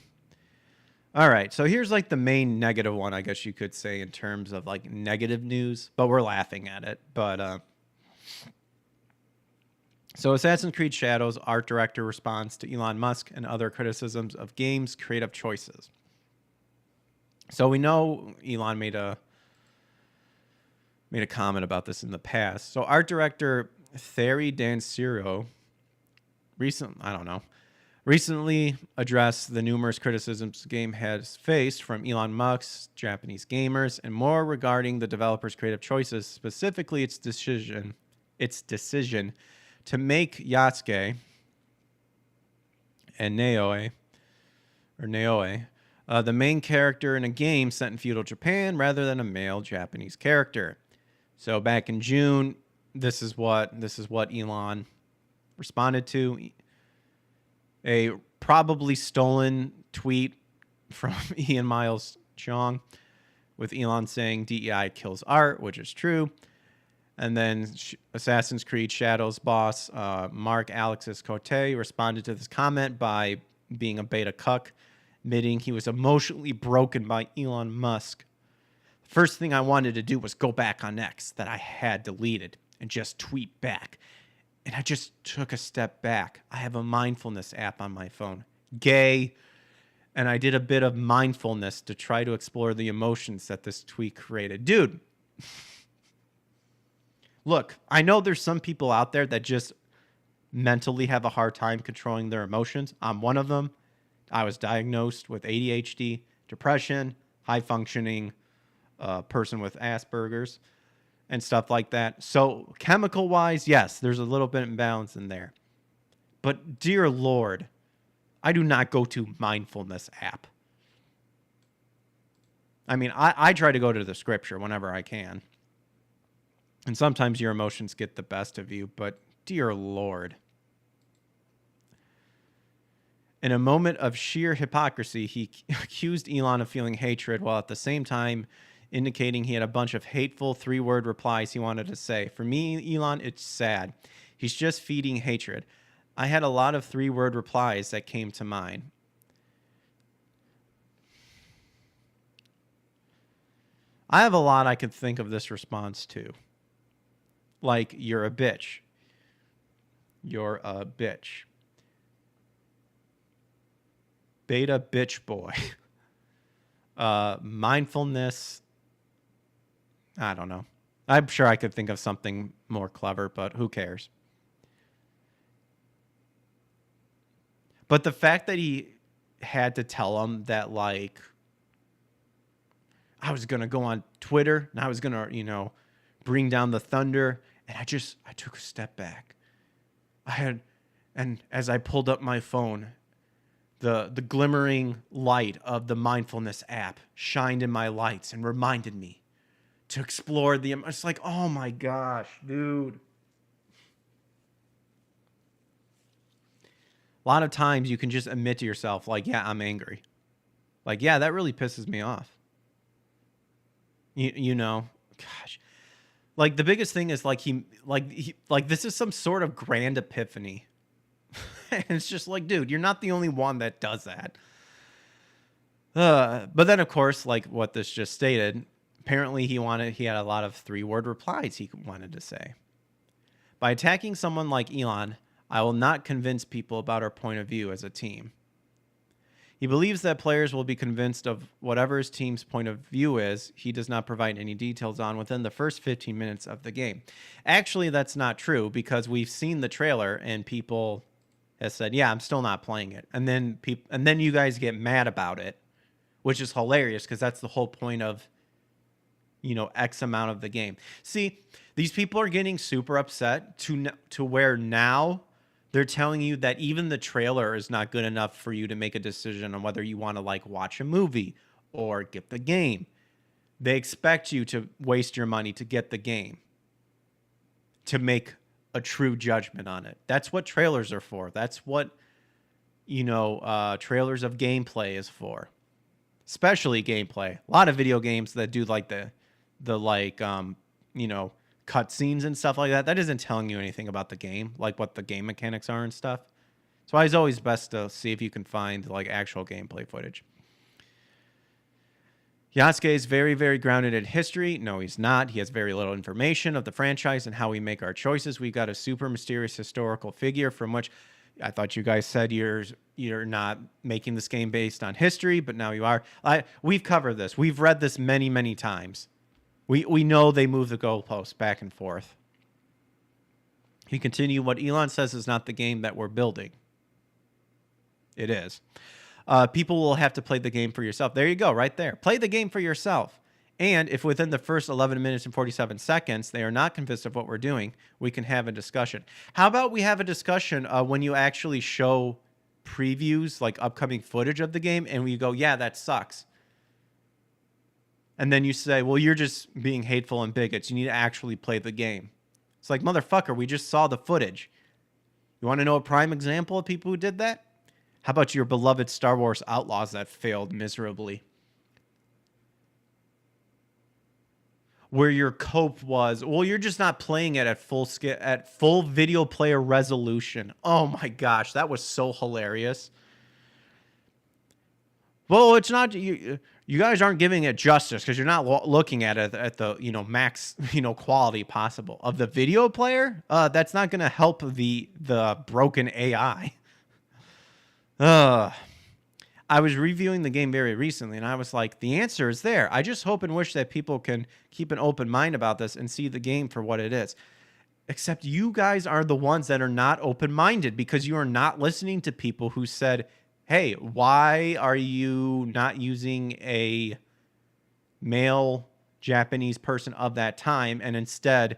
All right, so here's like the main negative one, I guess you could say, in terms of like negative news, but we're laughing at it. But so Assassin's Creed Shadows art director responds to Elon Musk and other criticisms of games' creative choices. So we know Elon made a comment about this in the past. So art director Thierry Dansiro recently addressed the numerous criticisms the game has faced from Elon Musk, Japanese gamers, and more regarding the developer's creative choices, specifically its decision to make Yasuke and Naoe the main character in a game set in feudal Japan rather than a male Japanese character. So back in June, this is what Elon responded to. A probably stolen tweet from Ian Miles Chong with Elon saying DEI kills art, which is true. And then Assassin's Creed Shadows boss Mark Alexis Cote responded to this comment by being a beta cuck, admitting he was emotionally broken by Elon Musk. The first thing I wanted to do was go back on X that I had deleted and just tweet back. And I just took a step back. I have a mindfulness app on my phone. Gay. And I did a bit of mindfulness to try to explore the emotions that this tweet created. Dude, look, I know there's some people out there that just mentally have a hard time controlling their emotions. I'm one of them. I was diagnosed with ADHD, depression, high-functioning person with Asperger's, and stuff like that. So chemical-wise, yes, there's a little bit of imbalance in there. But dear Lord, I do not go to mindfulness app. I mean, I try to go to the scripture whenever I can. And sometimes your emotions get the best of you, but dear Lord. In a moment of sheer hypocrisy, he accused Elon of feeling hatred while at the same time indicating he had a bunch of hateful 3-word replies he wanted to say. For me, Elon, it's sad. He's just feeding hatred. I had a lot of 3-word replies that came to mind. I have a lot I could think of this response to. Like, you're a bitch. You're a bitch. Beta bitch boy. Mindfulness. I don't know. I'm sure I could think of something more clever, but who cares? But the fact that he had to tell him that, like, I was going to go on Twitter and I was going to, bring down the thunder. And I took a step back. And as I pulled up my phone, the glimmering light of the mindfulness app shined in my lights and reminded me to explore it's like, oh my gosh, dude. A lot of times you can just admit to yourself, like, yeah, I'm angry. Like, yeah, that really pisses me off. Gosh. Like, the biggest thing is this is some sort of grand epiphany. And it's just like, dude, you're not the only one that does that. But then, of course, like what this just stated, apparently he had a lot of 3-word replies he wanted to say. By attacking someone like Elon, I will not convince people about our point of view as a team. He believes that players will be convinced of whatever his team's point of view is. He does not provide any details on within the first 15 minutes of the game. Actually, that's not true, because we've seen the trailer and people have said, yeah, I'm still not playing it. And then you guys get mad about it, which is hilarious because that's the whole point of, X amount of the game. See, these people are getting super upset to where now they're telling you that even the trailer is not good enough for you to make a decision on whether you want to watch a movie or get the game. They expect you to waste your money to get the game, to make a true judgment on it. That's what trailers are for. That's what, trailers of gameplay is for. Especially gameplay. A lot of video games that do cutscenes and stuff like that. That isn't telling you anything about the game, like what the game mechanics are and stuff. That's why it's always best to see if you can find actual gameplay footage. Yasuke is very, very grounded in history. No, he's not. He has very little information of the franchise and how we make our choices. We got a super mysterious historical figure from which I thought you guys said you're not making this game based on history, but now you are. We've covered this. We've read this many, many times. We know they move the goalposts back and forth. He continued, what Elon says is not the game that we're building. It is. People will have to play the game for yourself. There you go, right there. Play the game for yourself. And if within the first 11 minutes and 47 seconds they are not convinced of what we're doing, we can have a discussion. How about we have a discussion when you actually show previews, like upcoming footage of the game, and we go, yeah, that sucks. And then you say, well, you're just being hateful and bigots. You need to actually play the game. It's like, motherfucker, we just saw the footage. You want to know a prime example of people who did that? How about your beloved Star Wars Outlaws that failed miserably? Where your cope was, well, you're just not playing it at full video player resolution. Oh my gosh, that was so hilarious. Well, it's not you guys aren't giving it justice because you're not looking at it at the max quality possible of the video player. That's not going to help the broken AI. I was reviewing the game very recently, and I was like, the answer is there. I just hope and wish that people can keep an open mind about this and see the game for what it is. Except you guys are the ones that are not open-minded because you are not listening to people who said, hey, why are you not using a male Japanese person of that time and instead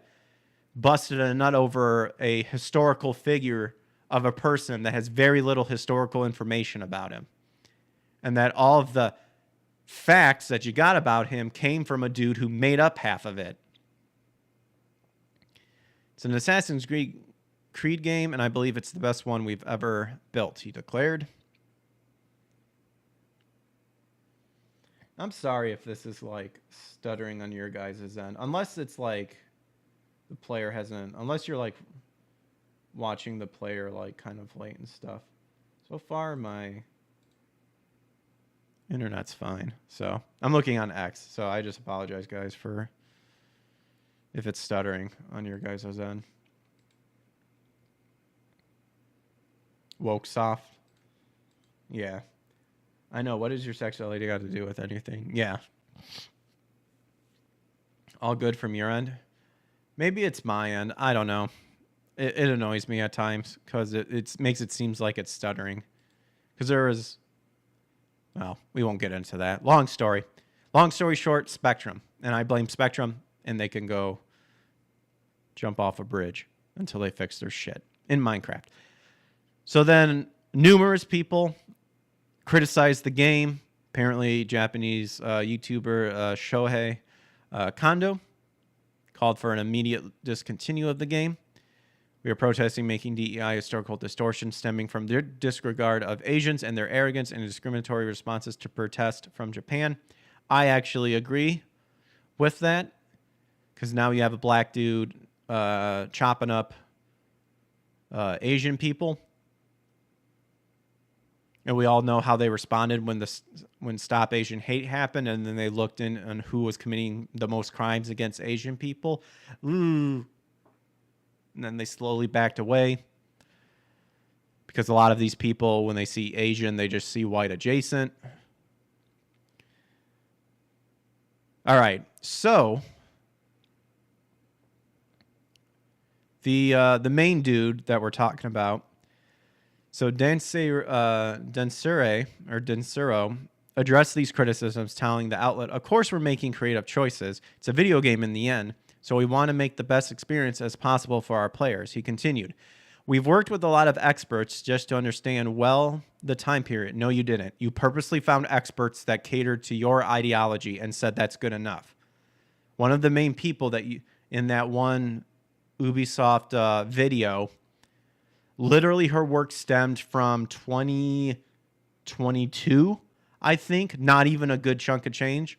busted a nut over a historical figure of a person that has very little historical information about him? And that all of the facts that you got about him came from a dude who made up half of it. It's an Assassin's Creed game, and I believe it's the best one we've ever built, he declared. I'm sorry if this is like stuttering on your guys' end. Unless it's like the player hasn't, unless you're like watching the player like kind of late and stuff. So far, my internet's fine. So I'm looking on X. So I just apologize, guys, for if it's stuttering on your guys' end. Woke soft. Yeah. I know. What does your sexuality got to do with anything? Yeah. All good from your end? Maybe it's my end. I don't know. It annoys me at times because it makes it seems like it's stuttering. Because there is... Well, we won't get into that. Long story. Long story short, Spectrum. And I blame Spectrum, and they can go jump off a bridge until they fix their shit in Minecraft. So then numerous people criticized the game. Apparently, Japanese YouTuber Shohei Kondo called for an immediate discontinue of the game. We are protesting making DEI historical distortion stemming from their disregard of Asians and their arrogance and discriminatory responses to protest from Japan. I actually agree with that because now you have a black dude chopping up Asian people. And we all know how they responded when Stop Asian Hate happened, and then they looked in on who was committing the most crimes against Asian people. Ooh. And then they slowly backed away because a lot of these people, when they see Asian, they just see white adjacent. All right, so the main dude that we're talking about. So Densuro addressed these criticisms, telling the outlet, "Of course we're making creative choices. It's a video game in the end, so we want to make the best experience as possible for our players." He continued, "We've worked with a lot of experts just to understand well the time period." No, you didn't. You purposely found experts that catered to your ideology and said that's good enough. One of the main people that you in that one Ubisoft video, literally her work stemmed from 2022, I think. Not even a good chunk of change.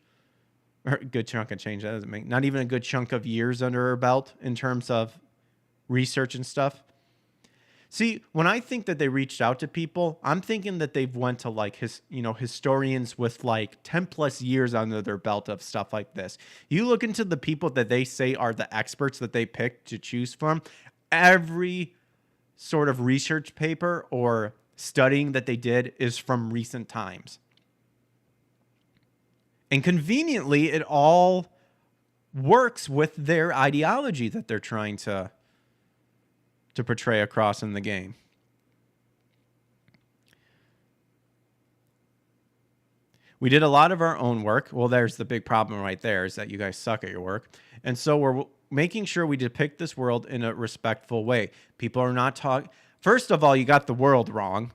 Or good chunk of change, that doesn't make... Not even a good chunk of years under her belt in terms of research and stuff. See, when I think that they reached out to people, I'm thinking that they've went to like historians with like 10 plus years under their belt of stuff like this. You look into the people that they say are the experts that they picked to choose from, every sort of research paper or studying that they did is from recent times. And conveniently, it all works with their ideology that they're trying to portray across in the game. We did a lot of our own work. Well, there's the big problem right there, is that you guys suck at your work. And so we're making sure we depict this world in a respectful way. People are not talking... First of all, you got the world wrong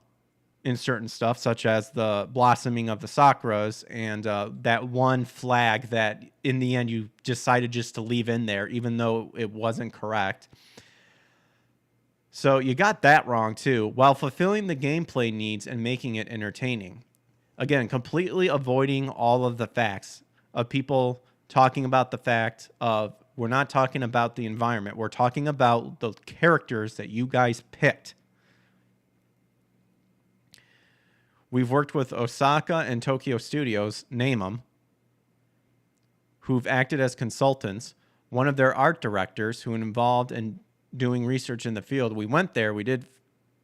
in certain stuff, such as the blossoming of the sakuras and that one flag that in the end you decided just to leave in there, even though it wasn't correct. So you got that wrong too, while fulfilling the gameplay needs and making it entertaining. Again, completely avoiding all of the facts of people talking about the fact of, we're not talking about the environment. We're talking about the characters that you guys picked. We've worked with Osaka and Tokyo Studios, name them, who've acted as consultants. One of their art directors who involved in doing research in the field. We went there. We did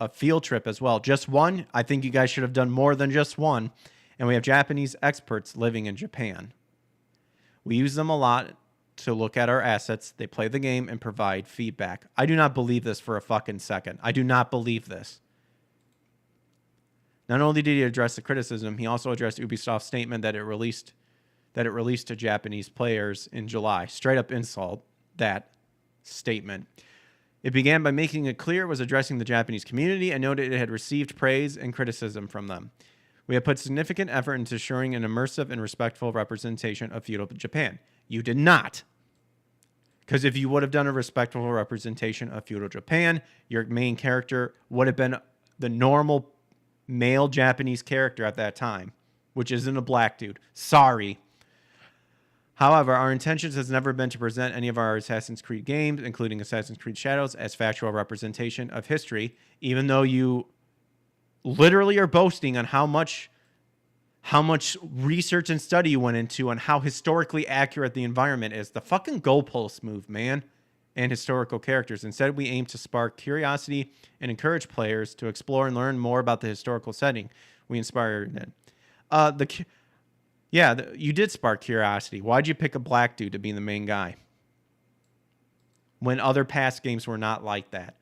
a field trip as well. Just one. I think you guys should have done more than just one. And we have Japanese experts living in Japan. We use them a lot to look at our assets. They play the game and provide feedback. I do not believe this for a fucking second. I do not believe this. Not only did he address the criticism, he also addressed Ubisoft's statement that it released to Japanese players in July. Straight up insult that statement. It began by making it clear it was addressing the Japanese community and noted it had received praise and criticism from them. We have put significant effort into ensuring an immersive and respectful representation of feudal Japan. You did not. Because if you would have done a respectable representation of feudal Japan, your main character would have been the normal male Japanese character at that time, which isn't a black dude. Sorry. However, our intentions has never been to present any of our Assassin's Creed games, including Assassin's Creed Shadows, as factual representation of history, even though you literally are boasting on how much research and study you went into and how historically accurate the environment is. The fucking goalposts move, man, and historical characters. Instead, we aim to spark curiosity and encourage players to explore and learn more about the historical setting. We inspire them. You did spark curiosity. Why'd you pick a black dude to be the main guy when other past games were not like that?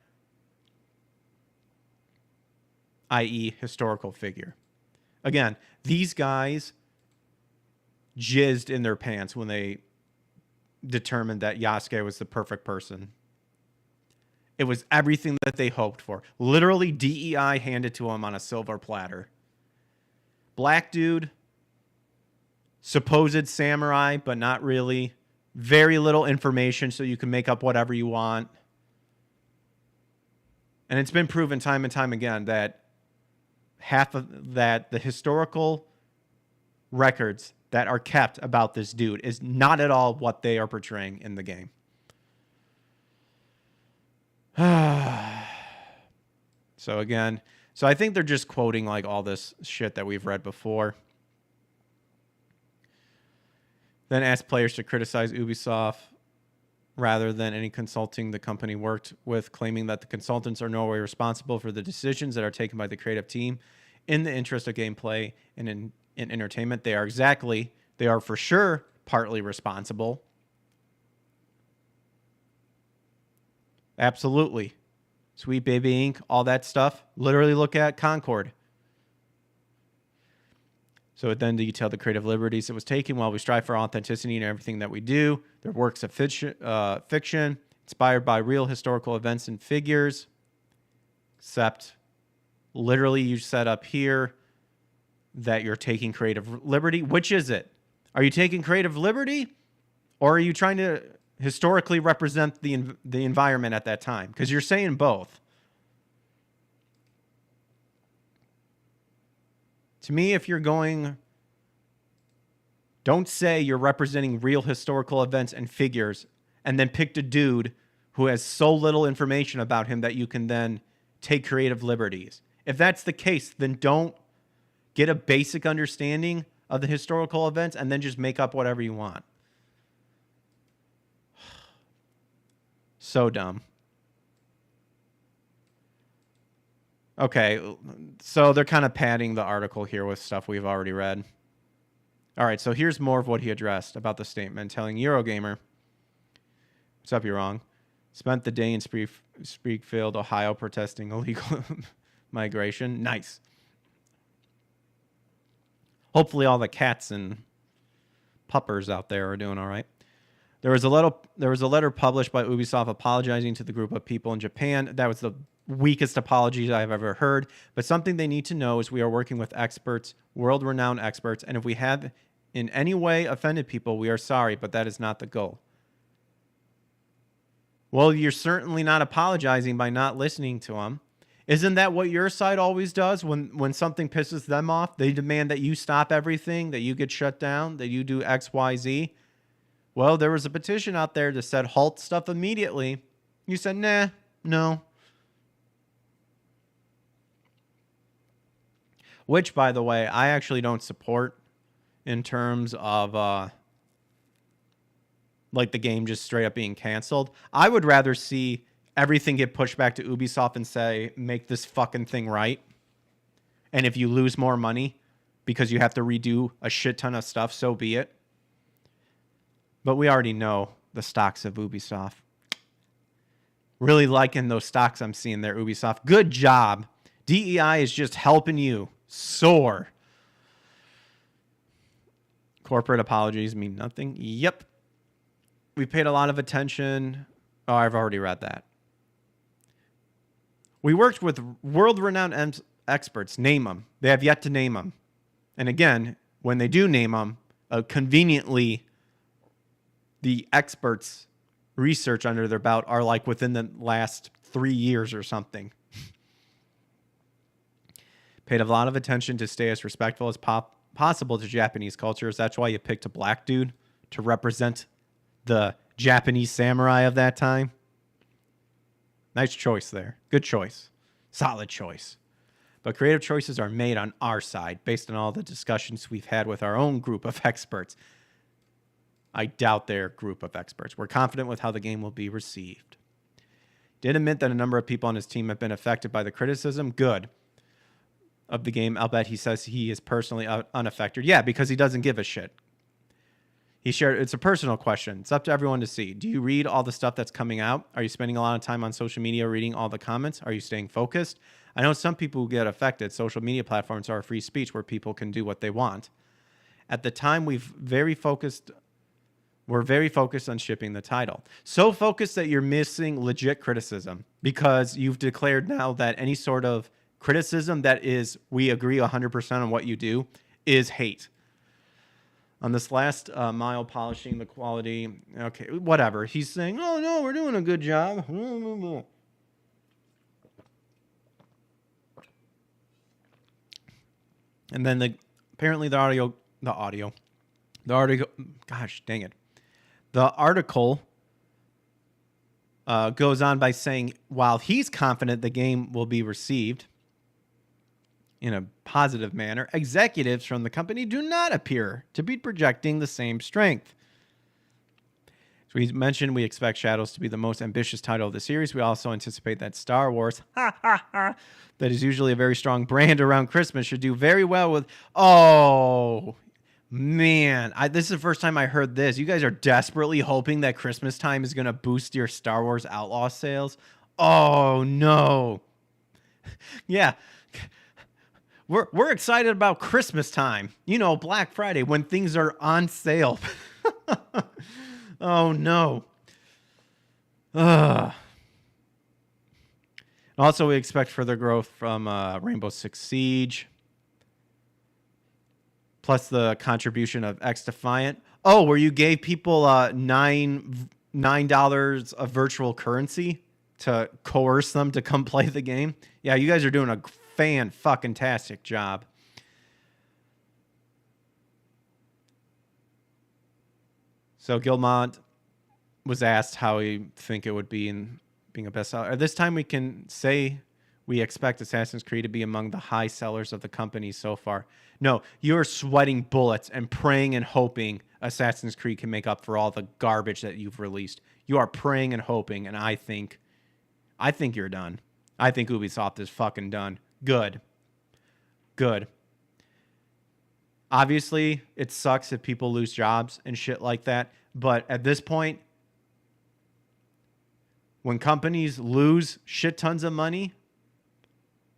I.e., historical figure. Again, these guys jizzed in their pants when they determined that Yasuke was the perfect person. It was everything that they hoped for. Literally, DEI handed to him on a silver platter. Black dude, supposed samurai, but not really. Very little information, so you can make up whatever you want. And it's been proven time and time again that the historical records that are kept about this dude is not at all what they are portraying in the game. So I think they're just quoting like all this shit that we've read before. Then ask players to criticize Ubisoft rather than any consulting the company worked with, claiming that the consultants are no way responsible for the decisions that are taken by the creative team in the interest of gameplay and in entertainment. They are for sure partly responsible. Absolutely. Sweet Baby Inc., all that stuff. Literally look at Concord. So it then detailed the creative liberties it was taking while we strive for authenticity in everything that we do. They're works of fiction inspired by real historical events and figures. Except, literally, you set up here that you're taking creative liberty. Which is it? Are you taking creative liberty, or are you trying to historically represent the environment at that time? Because you're saying both. To me, if you're going, don't say you're representing real historical events and figures and then picked a dude who has so little information about him that you can then take creative liberties. If that's the case, then don't get a basic understanding of the historical events and then just make up whatever you want. So dumb. Okay, so they're kind of padding the article here with stuff we've already read. All right, so here's more of what he addressed about the statement, telling Eurogamer, what's up, you're wrong, spent the day in Springfield, Ohio, protesting illegal migration. Nice. Hopefully all the cats and puppers out there are doing all right. There was a letter published by Ubisoft apologizing to the group of people in Japan. That was the weakest apologies I've ever heard. But something they need to know is we are working with experts, world-renowned experts, and if we have in any way offended people, we are sorry, but that is not the goal. Well, you're certainly not apologizing by not listening to them. Isn't that what your side always does when something pisses them off? They demand that you stop everything, that you get shut down, that you do X, Y, Z. Well, there was a petition out there that said halt stuff immediately. You said, nah, no. Which, by the way, I actually don't support in terms of like the game just straight up being canceled. I would rather see everything get pushed back to Ubisoft and say, make this fucking thing right. And if you lose more money because you have to redo a shit ton of stuff, so be it. But we already know the stocks of Ubisoft. Really liking those stocks I'm seeing there, Ubisoft. Good job. DEI is just helping you soar. Corporate apologies mean nothing. Yep. We paid a lot of attention. Oh, I've already read that. We worked with world-renowned experts. Name them. They have yet to name them. And again, when they do name them, conveniently, the experts research under their belt are like within the last 3 years or something. Paid a lot of attention to stay as respectful as possible to Japanese cultures. That's why you picked a black dude to represent the Japanese samurai of that time. Nice choice there. Good choice. Solid choice. But creative choices are made on our side based on all the discussions we've had with our own group of experts. I doubt their group of experts. We're confident with how the game will be received. Did admit that a number of people on his team have been affected by the criticism. Good. Of the game. I'll bet he says he is personally unaffected. Yeah, because he doesn't give a shit. He shared, it's a personal question. It's up to everyone to see. Do you read all the stuff that's coming out? Are you spending a lot of time on social media reading all the comments? Are you staying focused? I know some people who get affected. Social media platforms are a free speech where people can do what they want. At the time, we're very focused on shipping the title. So focused that you're missing legit criticism because you've declared now that any sort of criticism that is, we agree 100% on what you do, is hate. On this last mile polishing the quality, okay, whatever. He's saying, oh, no, we're doing a good job. And then apparently the article goes on by saying, while he's confident the game will be received in a positive manner, executives from the company do not appear to be projecting the same strength. So we mentioned we expect Shadows to be the most ambitious title of the series. We also anticipate that Star Wars, that is usually a very strong brand around Christmas, should do very well with... Oh, man. This is the first time I heard this. You guys are desperately hoping that Christmas time is going to boost your Star Wars Outlaw sales? Oh, no. Yeah. We're excited about Christmas time. You know, Black Friday, when things are on sale. Oh, no. Also, we expect further growth from Rainbow Six Siege. Plus the contribution of X Defiant. Oh, where you gave people $9 of virtual currency to coerce them to come play the game. Yeah, you guys are doing a fan-fucking-tastic job. So Guillemot was asked how he think it would be in being a bestseller. This time we can say we expect Assassin's Creed to be among the high sellers of the company so far. No, you're sweating bullets and praying and hoping Assassin's Creed can make up for all the garbage that you've released. You are praying and hoping, and I think you're done. I think Ubisoft is fucking done. Good. Obviously, it sucks if people lose jobs and shit like that. But at this point, when companies lose shit tons of money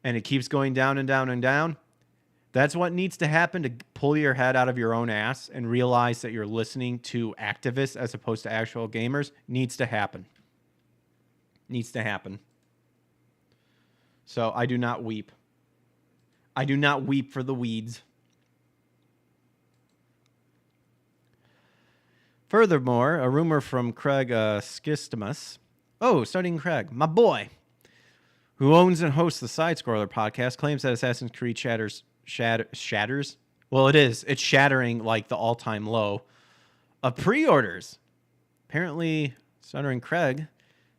and it keeps going down and down and down, that's what needs to happen to pull your head out of your own ass and realize that you're listening to activists as opposed to actual gamers. Needs to happen. So I do not weep. I do not weep for the weeds. Furthermore, a rumor from Craig Skistimus. Oh, studying Craig, my boy, who owns and hosts the Side Scroller podcast, claims that Assassin's Creed shatters. Well, it is. It's shattering like the all-time low of pre-orders. Apparently, stuttering Craig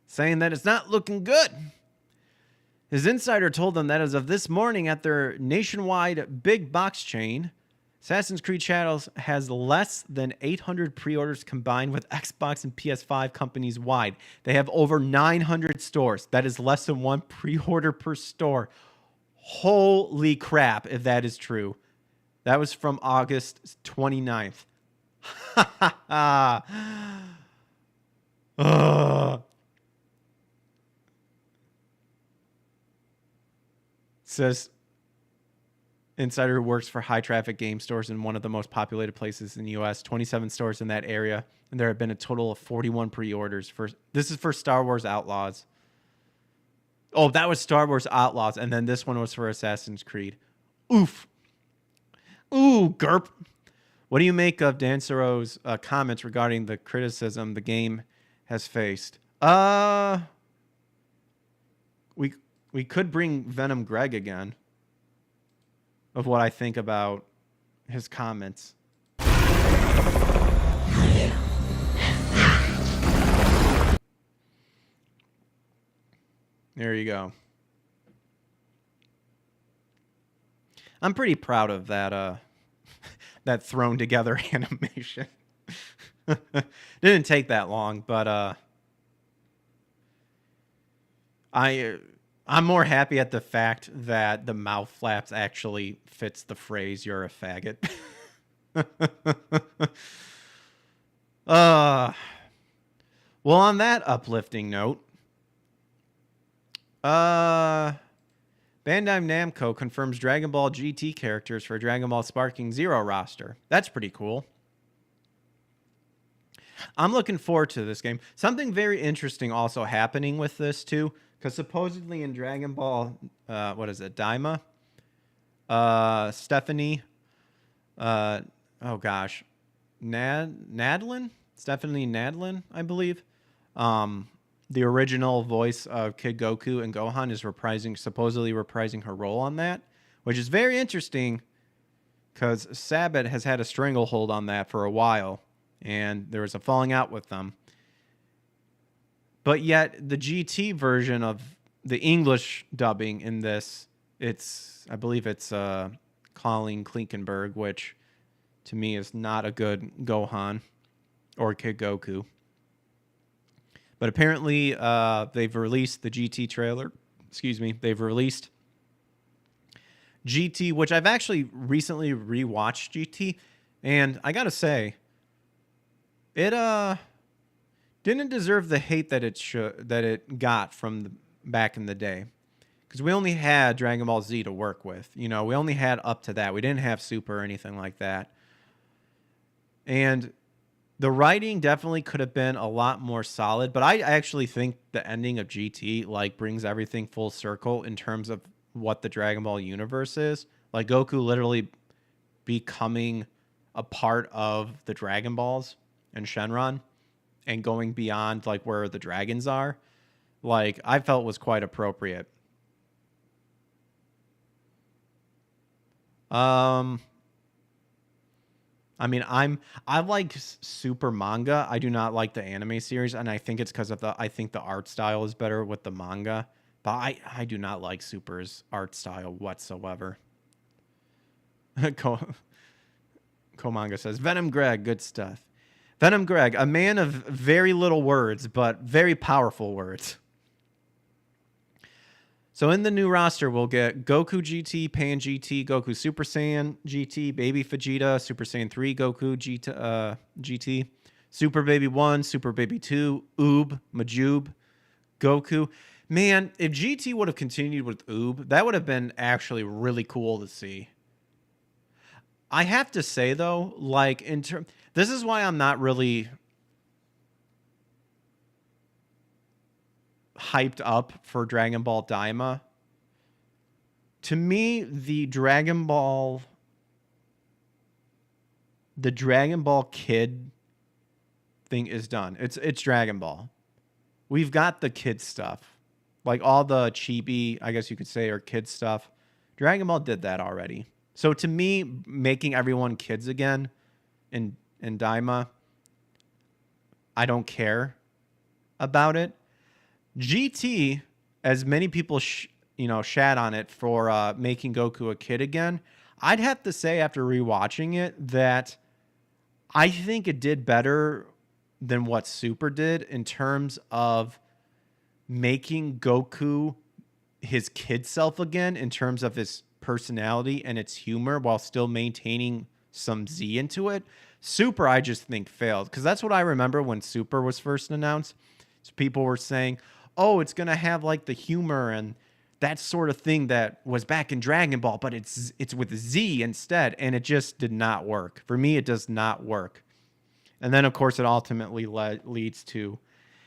saying that it's not looking good. His insider told them that as of this morning at their nationwide big box chain, Assassin's Creed Shadows has less than 800 pre-orders combined with Xbox and PS5 companies wide. They have over 900 stores. That is less than one pre-order per store. Holy crap, if that is true. That was from August 29th. Says insider who works for high traffic game stores in one of the most populated places in the US, 27 stores in that area, and there have been a total of 41 pre-orders for this is for Star Wars Outlaws. Oh, that was Star Wars Outlaws, and then this one was for Assassin's Creed. Oof. Ooh, Gerp. What do you make of Dan Saro's comments regarding the criticism the game has faced. We could bring Venom Greg again. Of what I think about his comments. There you go. I'm pretty proud of that that thrown together animation. Didn't take that long, but I'm more happy at the fact that the mouth flaps actually fits the phrase "you're a faggot." Well, on that uplifting note, Bandai Namco confirms Dragon Ball GT characters for Dragon Ball Sparking Zero roster. That's pretty cool. I'm looking forward to this game. Something very interesting also happening with this too, because supposedly in Dragon Ball, what is it, Daima? Stephanie, oh gosh, Nadlin? Stephanie Nadlin, I believe. The original voice of Kid Goku and Gohan is supposedly reprising her role on that, which is very interesting because Sabat has had a stranglehold on that for a while, and there was a falling out with them. But yet, the GT version of the English dubbing in this, I believe it's Colleen Klinkenberg, which to me is not a good Gohan or Kid Goku. But apparently, they've released the GT trailer. Excuse me. They've released GT, which I've actually recently rewatched GT, and I gotta say, it didn't deserve the hate that it got from back in the day, because we only had Dragon Ball Z to work with. You know, we only had up to that. We didn't have Super or anything like that, and the writing definitely could have been a lot more solid, but I actually think the ending of GT brings everything full circle in terms of what the Dragon Ball universe is. Like Goku literally becoming a part of the Dragon Balls and Shenron and going beyond where the dragons are. I felt was quite appropriate. I mean, I like Super manga. I do not like the anime series, and I think it's because I think the art style is better with the manga. But I do not like Super's art style whatsoever. Komanga says, Venom Greg, good stuff. Venom Greg, a man of very little words, but very powerful words. So in the new roster, we'll get Goku GT, Pan GT, Goku Super Saiyan GT, Baby Vegeta, Super Saiyan 3, Goku GT, Super Baby 1, Super Baby 2, Majub, Goku. Man, if GT would have continued with that would have been actually really cool to see. I have to say, though, this is why I'm not really hyped up for Dragon Ball Daima. To me, the Dragon Ball Kid thing is done. It's Dragon Ball. We've got the kid stuff. All the chibi, I guess you could say, or kid stuff. Dragon Ball did that already. So to me, making everyone kids again in Daima, I don't care about it. GT, as many people shat on it for making Goku a kid again, I'd have to say after rewatching it that I think it did better than what Super did in terms of making Goku his kid self again, in terms of his personality and its humor, while still maintaining some Z into it. Super, I just think, failed, because that's what I remember when Super was first announced. So people were saying, oh, it's going to have the humor and that sort of thing that was back in Dragon Ball, but it's with Z instead, and it just did not work. For me, it does not work. And then, of course, it ultimately leads to...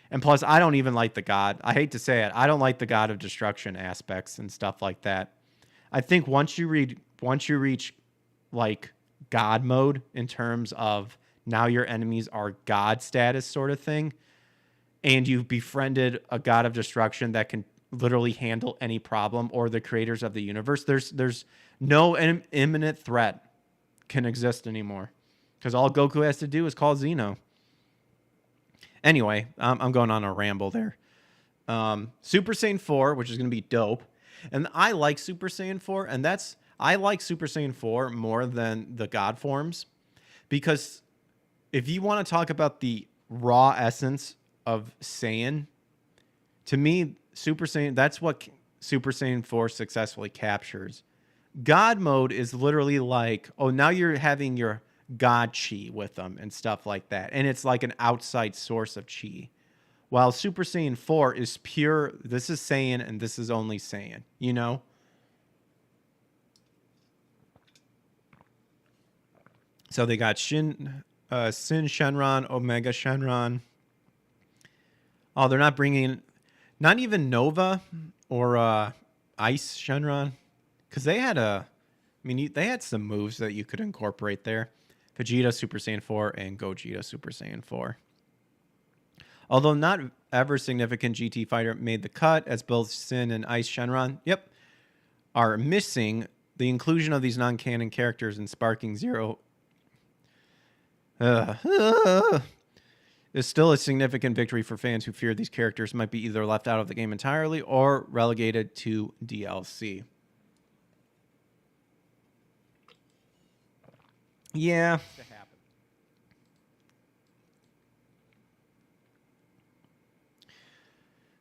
And plus, I don't even like the God. I hate to say it. I don't like the God of Destruction aspects and stuff like that. I think once you reach God mode, in terms of now your enemies are God status sort of thing, and you've befriended a god of destruction that can literally handle any problem, or the creators of the universe, there's no imminent threat can exist anymore, because all Goku has to do is call Xeno. Anyway, I'm going on a ramble there. Super Saiyan 4, which is going to be dope. And I like Super Saiyan 4, and I like Super Saiyan 4 more than the God forms, because if you want to talk about the raw essence of Saiyan, to me, Super Saiyan, that's what Super Saiyan 4 successfully captures. God mode is literally like, oh, now you're having your God chi with them and stuff like that. And it's like an outside source of chi. While Super Saiyan 4 is pure, this is Saiyan and this is only Saiyan, you know? So they got Sin Shenron, Omega Shenron. Oh, they're not bringing, not even Nova or Ice Shenron. Because they had they had some moves that you could incorporate there. Vegeta Super Saiyan 4 and Gogeta Super Saiyan 4. Although not ever significant GT fighter made the cut, as both Sin and Ice Shenron, are missing, the inclusion of these non-canon characters in Sparking Zero is still a significant victory for fans who fear these characters might be either left out of the game entirely or relegated to DLC. Yeah.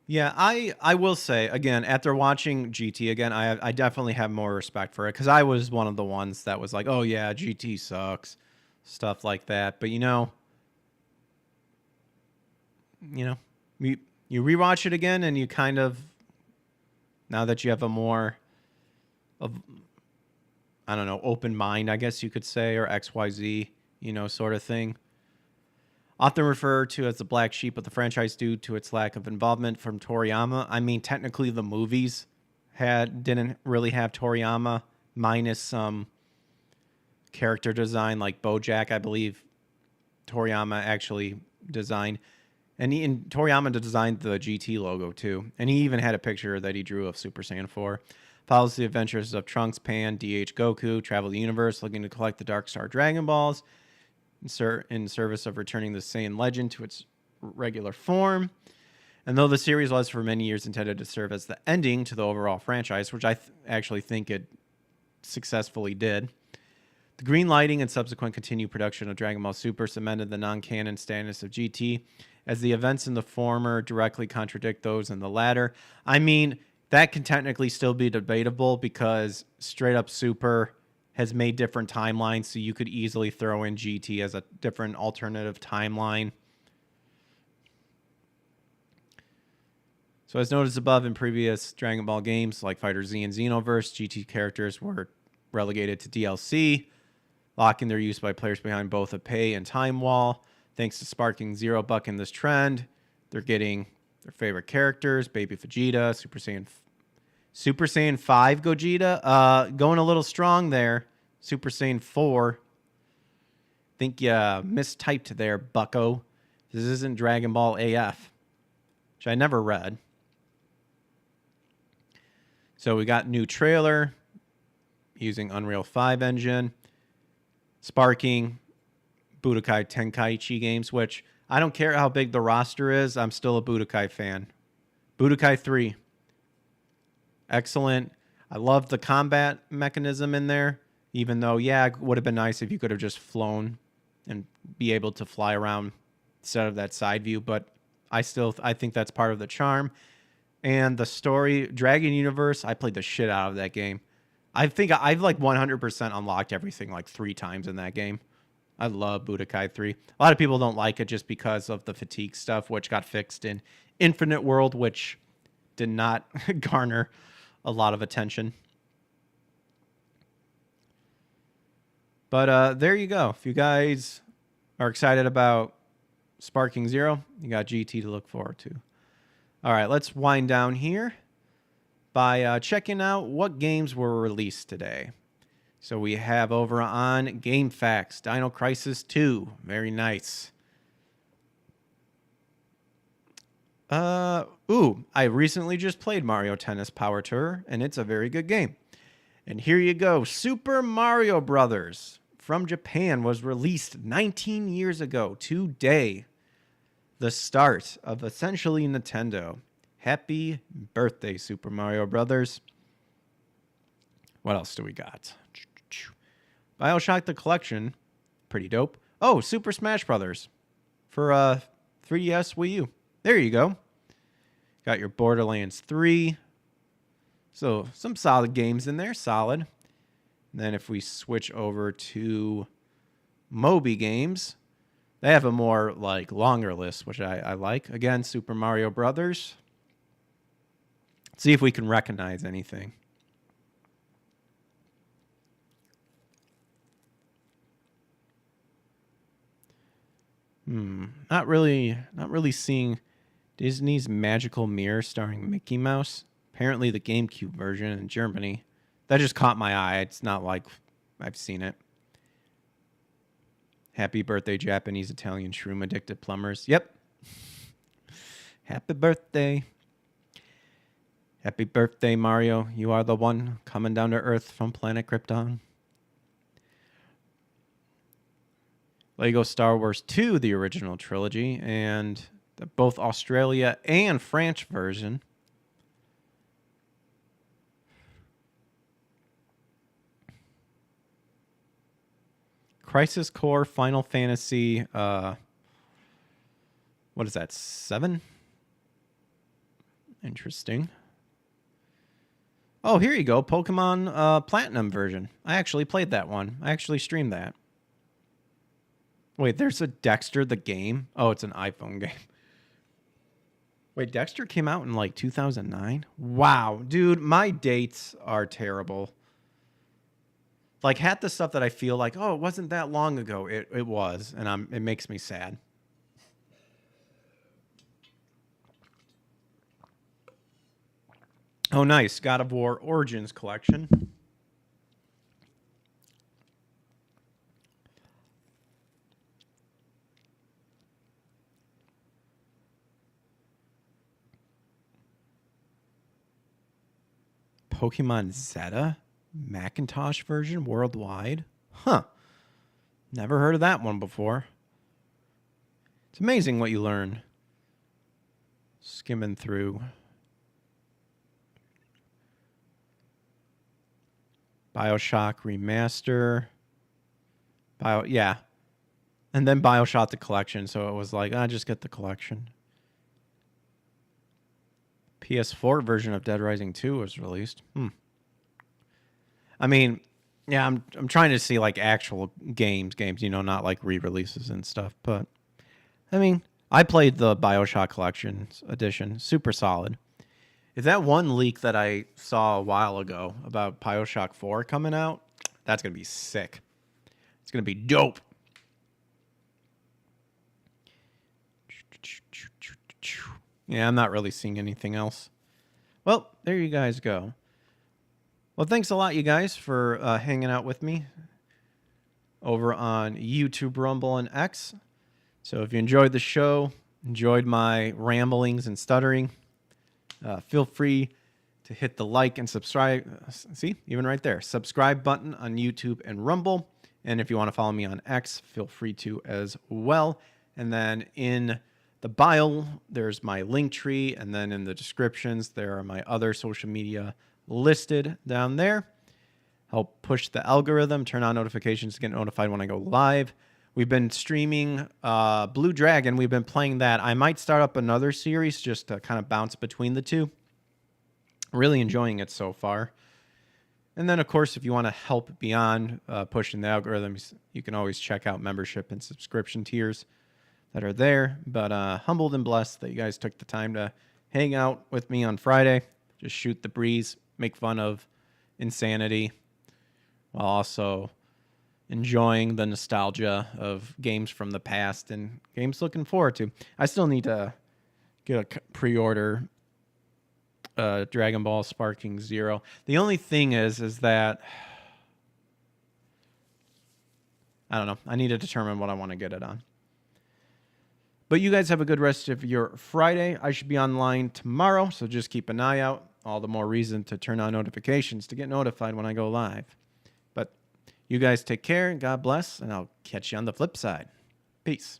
Yeah, I will say, again, after watching GT again, I definitely have more respect for it, because I was one of the ones that was like, oh yeah, GT sucks, stuff like that. But you rewatch it again, and you kind of, now that you have a more of, I don't know, open mind, I guess you could say, or XYZ, sort of thing. Often referred to as the black sheep of the franchise due to its lack of involvement from Toriyama. I mean, technically the movies didn't really have Toriyama, minus some character design like Bojack, I believe Toriyama actually designed. And Toriyama designed the GT logo too. And he even had a picture that he drew of Super Saiyan 4. Follows the adventures of Trunks, Pan, DH Goku, travel the universe looking to collect the Dark Star Dragon Balls in service of returning the Saiyan legend to its regular form. And though the series was for many years intended to serve as the ending to the overall franchise, which I actually think it successfully did, the green lighting and subsequent continued production of Dragon Ball Super cemented the non-canon status of GT, as the events in the former directly contradict those in the latter. I mean, that can technically still be debatable, because straight up Super has made different timelines, so you could easily throw in GT as a different alternative timeline. So as noted above, in previous Dragon Ball games like FighterZ and Xenoverse, GT characters were relegated to DLC, locking their use by players behind both a pay and time wall. Thanks to Sparking Zero bucking this trend, they're getting their favorite characters, Baby Vegeta, Super Saiyan 5 Gogeta, going a little strong there. Super Saiyan 4. Think you mistyped there, bucko. This isn't Dragon Ball AF, which I never read. So we got new trailer using Unreal 5 engine. Sparking Budokai Tenkaichi games, which I don't care how big the roster is, I'm still a Budokai fan. Budokai 3. Excellent. I love the combat mechanism in there, even though, yeah, it would have been nice if you could have just flown and be able to fly around instead of that side view, but I think that's part of the charm. And the story, Dragon Universe, I played the shit out of that game. I think I've like 100% unlocked everything like 3 times in that game. I love Budokai 3. A lot of people don't like it just because of the fatigue stuff, which got fixed in Infinite World, which did not garner a lot of attention. But there you go. If you guys are excited about Sparking Zero, you got GT to look forward to. All right, let's wind down here by checking out what games were released today. So we have over on GameFAQs, Dino Crisis 2. Very nice. I recently just played Mario Tennis Power Tour, and it's a very good game. And here you go. Super Mario Brothers from Japan was released 19 years ago today. The start of essentially Nintendo. Happy birthday, Super Mario Brothers. What else do we got? BioShock the Collection. Pretty dope. Oh, Super Smash Brothers for 3DS Wii U. There you go. Got your Borderlands 3. So some solid games in there. Solid. And then if we switch over to Moby games, they have a more like longer list, which I like. Again, Super Mario Brothers. Let's see if we can recognize anything. Not really seeing Disney's Magical Mirror starring Mickey Mouse. Apparently the GameCube version in Germany. That just caught my eye. It's not like I've seen it. Happy birthday, Japanese, Italian, shroom addicted plumbers. Yep. Happy birthday. Happy birthday, Mario. You are the one coming down to Earth from planet Krypton. Lego Star Wars 2, the original trilogy, and the both Australia and French version. Crisis Core, Final Fantasy, what is that, 7? Interesting. Oh, here you go, Pokemon Platinum version. I actually played that one. I actually streamed that. Wait, there's a Dexter the game? Oh, it's an iPhone game. Wait, Dexter came out in like 2009? Wow, dude, my dates are terrible. Like, half the stuff that I feel like, oh, it wasn't that long ago. It was, and it makes me sad. Oh, nice. God of War Origins collection. Pokemon Zeta Macintosh version worldwide. Huh. Never heard of that one before. It's amazing what you learn. Skimming through. BioShock Remaster. Yeah. And then BioShock the collection, so it was like, just get the collection. PS4 version of Dead Rising 2 was released. I mean, yeah, I'm trying to see like actual games, you know, not like re-releases and stuff. But I mean, I played the BioShock Collection edition, super solid. If that one leak that I saw a while ago about BioShock 4 coming out, that's gonna be sick. It's gonna be dope. Yeah, I'm not really seeing anything else. Well, there you guys go. Well, thanks a lot, you guys, for hanging out with me over on YouTube, Rumble, and X. So if you enjoyed the show, enjoyed my ramblings and stuttering, feel free to hit the like and subscribe. See, even right there, subscribe button on YouTube and Rumble. And if you want to follow me on X, feel free to as well. And then in the bio, there's my link tree, and then in the descriptions, there are my other social media listed down there. Help push the algorithm, turn on notifications to get notified when I go live. We've been streaming Blue Dragon. We've been playing that. I might start up another series just to kind of bounce between the two. Really enjoying it so far. And then, of course, if you want to help beyond pushing the algorithms, you can always check out membership and subscription tiers that are there. But humbled and blessed that you guys took the time to hang out with me on Friday. Just shoot the breeze, make fun of insanity, while also enjoying the nostalgia of games from the past and games looking forward to. I still need to get a pre-order Dragon Ball Sparking Zero. The only thing is that I don't know. I need to determine what I want to get it on. But you guys have a good rest of your Friday. I should be online tomorrow, so just keep an eye out. All the more reason to turn on notifications to get notified when I go live. But you guys take care, God bless, and I'll catch you on the flip side. Peace.